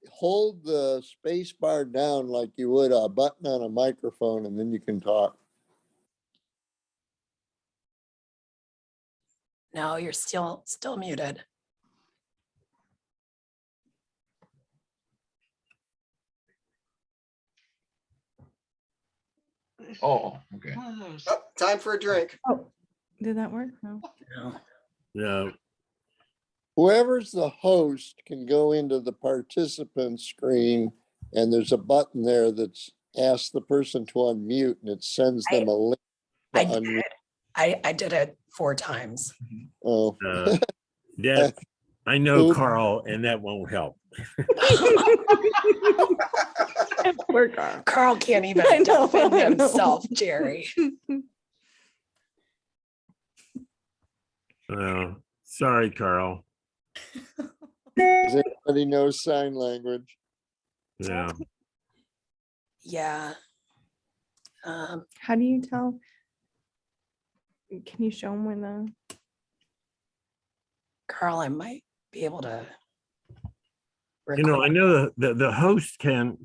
hold the space bar down like you would a button on a microphone, and then you can talk. No, you're still muted. Oh, okay. Oh, time for a drink. Oh, did that work? No. Yeah. Whoever's the host can go into the participant screen, and there's a button there that's ask the person to unmute, and it sends them a link to unmute. I did it 4 times. Oh. Yeah, I know Oops. Carl, and that won't help. Poor Carl. Carl can't even defend himself, Jerry. Sorry, Carl. Does anybody know sign language? Yeah. Yeah. How do you tell? Can you show them where the? Carl, I might be able to. You know, I know the host can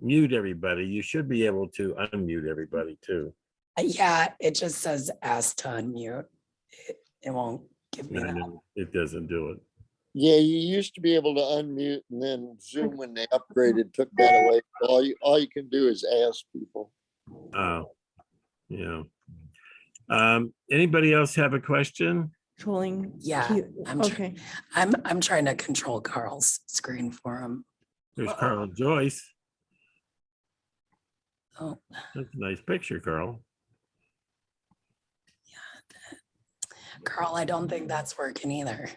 mute everybody. You should be able to unmute everybody too. Yeah, it just says ask to unmute. It won't give me that. No, it doesn't do it. Yeah, you used to be able to unmute, and then Zoom, when they upgraded, took that away. All you can do is ask people. Oh. Yeah. Anybody else have a question? Controlling. Yeah, Okay. I'm trying to control Carl's screen for him. There's Carl and Joyce. Oh, That's a nice picture, Carl. Carl, I don't think that's working either.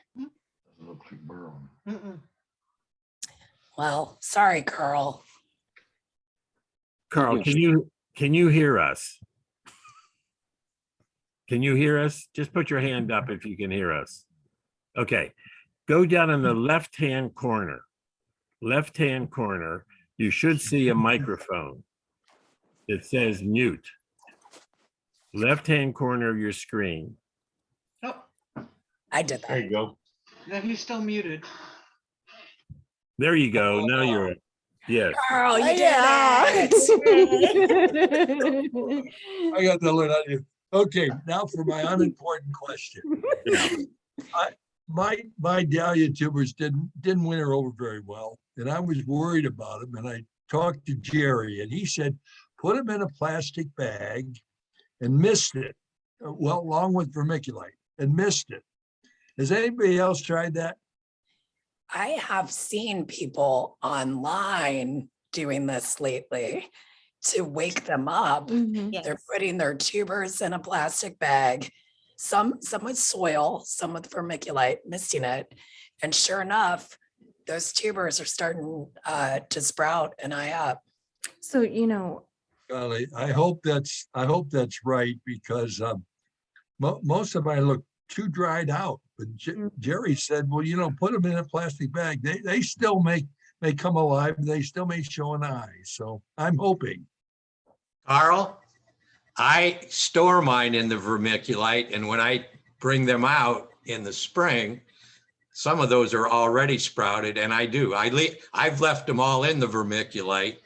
Well, sorry, Carl. Carl, can you hear us? Can you hear us? Just put your hand up if you can hear us. Okay, go down in the left-hand corner. Left-hand corner, you should see a microphone. It says mute. Left-hand corner of your screen. Oh, I did that. There you go. no, he's still muted. There you go. Now you're, yes. Carl, you did it. I got to learn how to. Okay, now for my unimportant question. My dahlia tubers didn't winter over very well, and I was worried about them. And I talked to Jerry, and he said, put them in a plastic bag and mist it. Well, along with vermiculite and mist it. Has anybody else tried that? I have seen people online doing this lately to wake them up. They're putting their tubers in a plastic bag, some with soil, some with vermiculite, misting it. And sure enough, those tubers are starting to sprout and eye up. So, you know, Golly, I hope that's right, because most of mine look too dried out. But Jerry said, well, put them in a plastic bag. They still may come alive. They still may show an eye. So I'm hoping. Carl, I store mine in the vermiculite, and when I bring them out in the spring, some of those are already sprouted, and I've left them all in the vermiculite.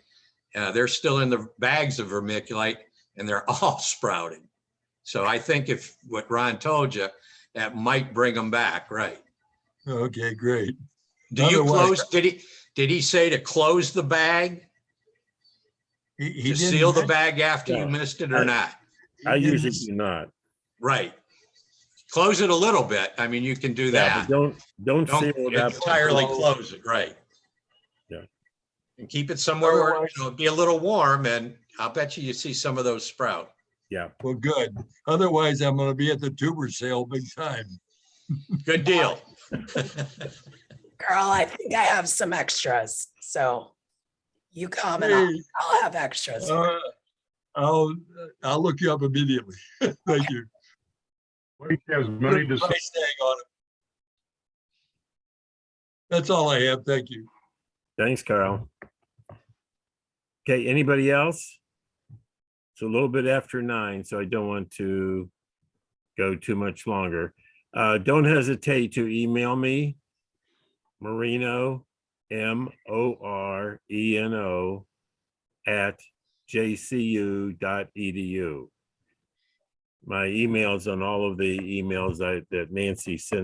They're still in the bags of vermiculite, and they're all sprouted. So I think if what Ron told you, that might bring them back, right? Okay, great. Do you close? Did he say to close the bag? He to seal the bag after you missed it or not? I usually do not. Right. Close it a little bit. I mean, you can do that. But don't seal it up. Entirely close it, right? Yeah. And keep it somewhere where it'll be a little warm, and I'll bet you see some of those sprout. Yeah. Well, good. Otherwise, I'm going to be at the tuber sale big time. Good deal. Carl, I think I have some extras. So you come and I'll have extras. I'll look you up immediately. Thank you. Mike has many to say. That's all I have. Thank you. Thanks, Carl. Okay, anybody else? It's a little bit after 9, so I don't want to go too much longer. Don't hesitate to email me, Moreno, MORENO @jcu.edu. My email's on all of the emails that Nancy sent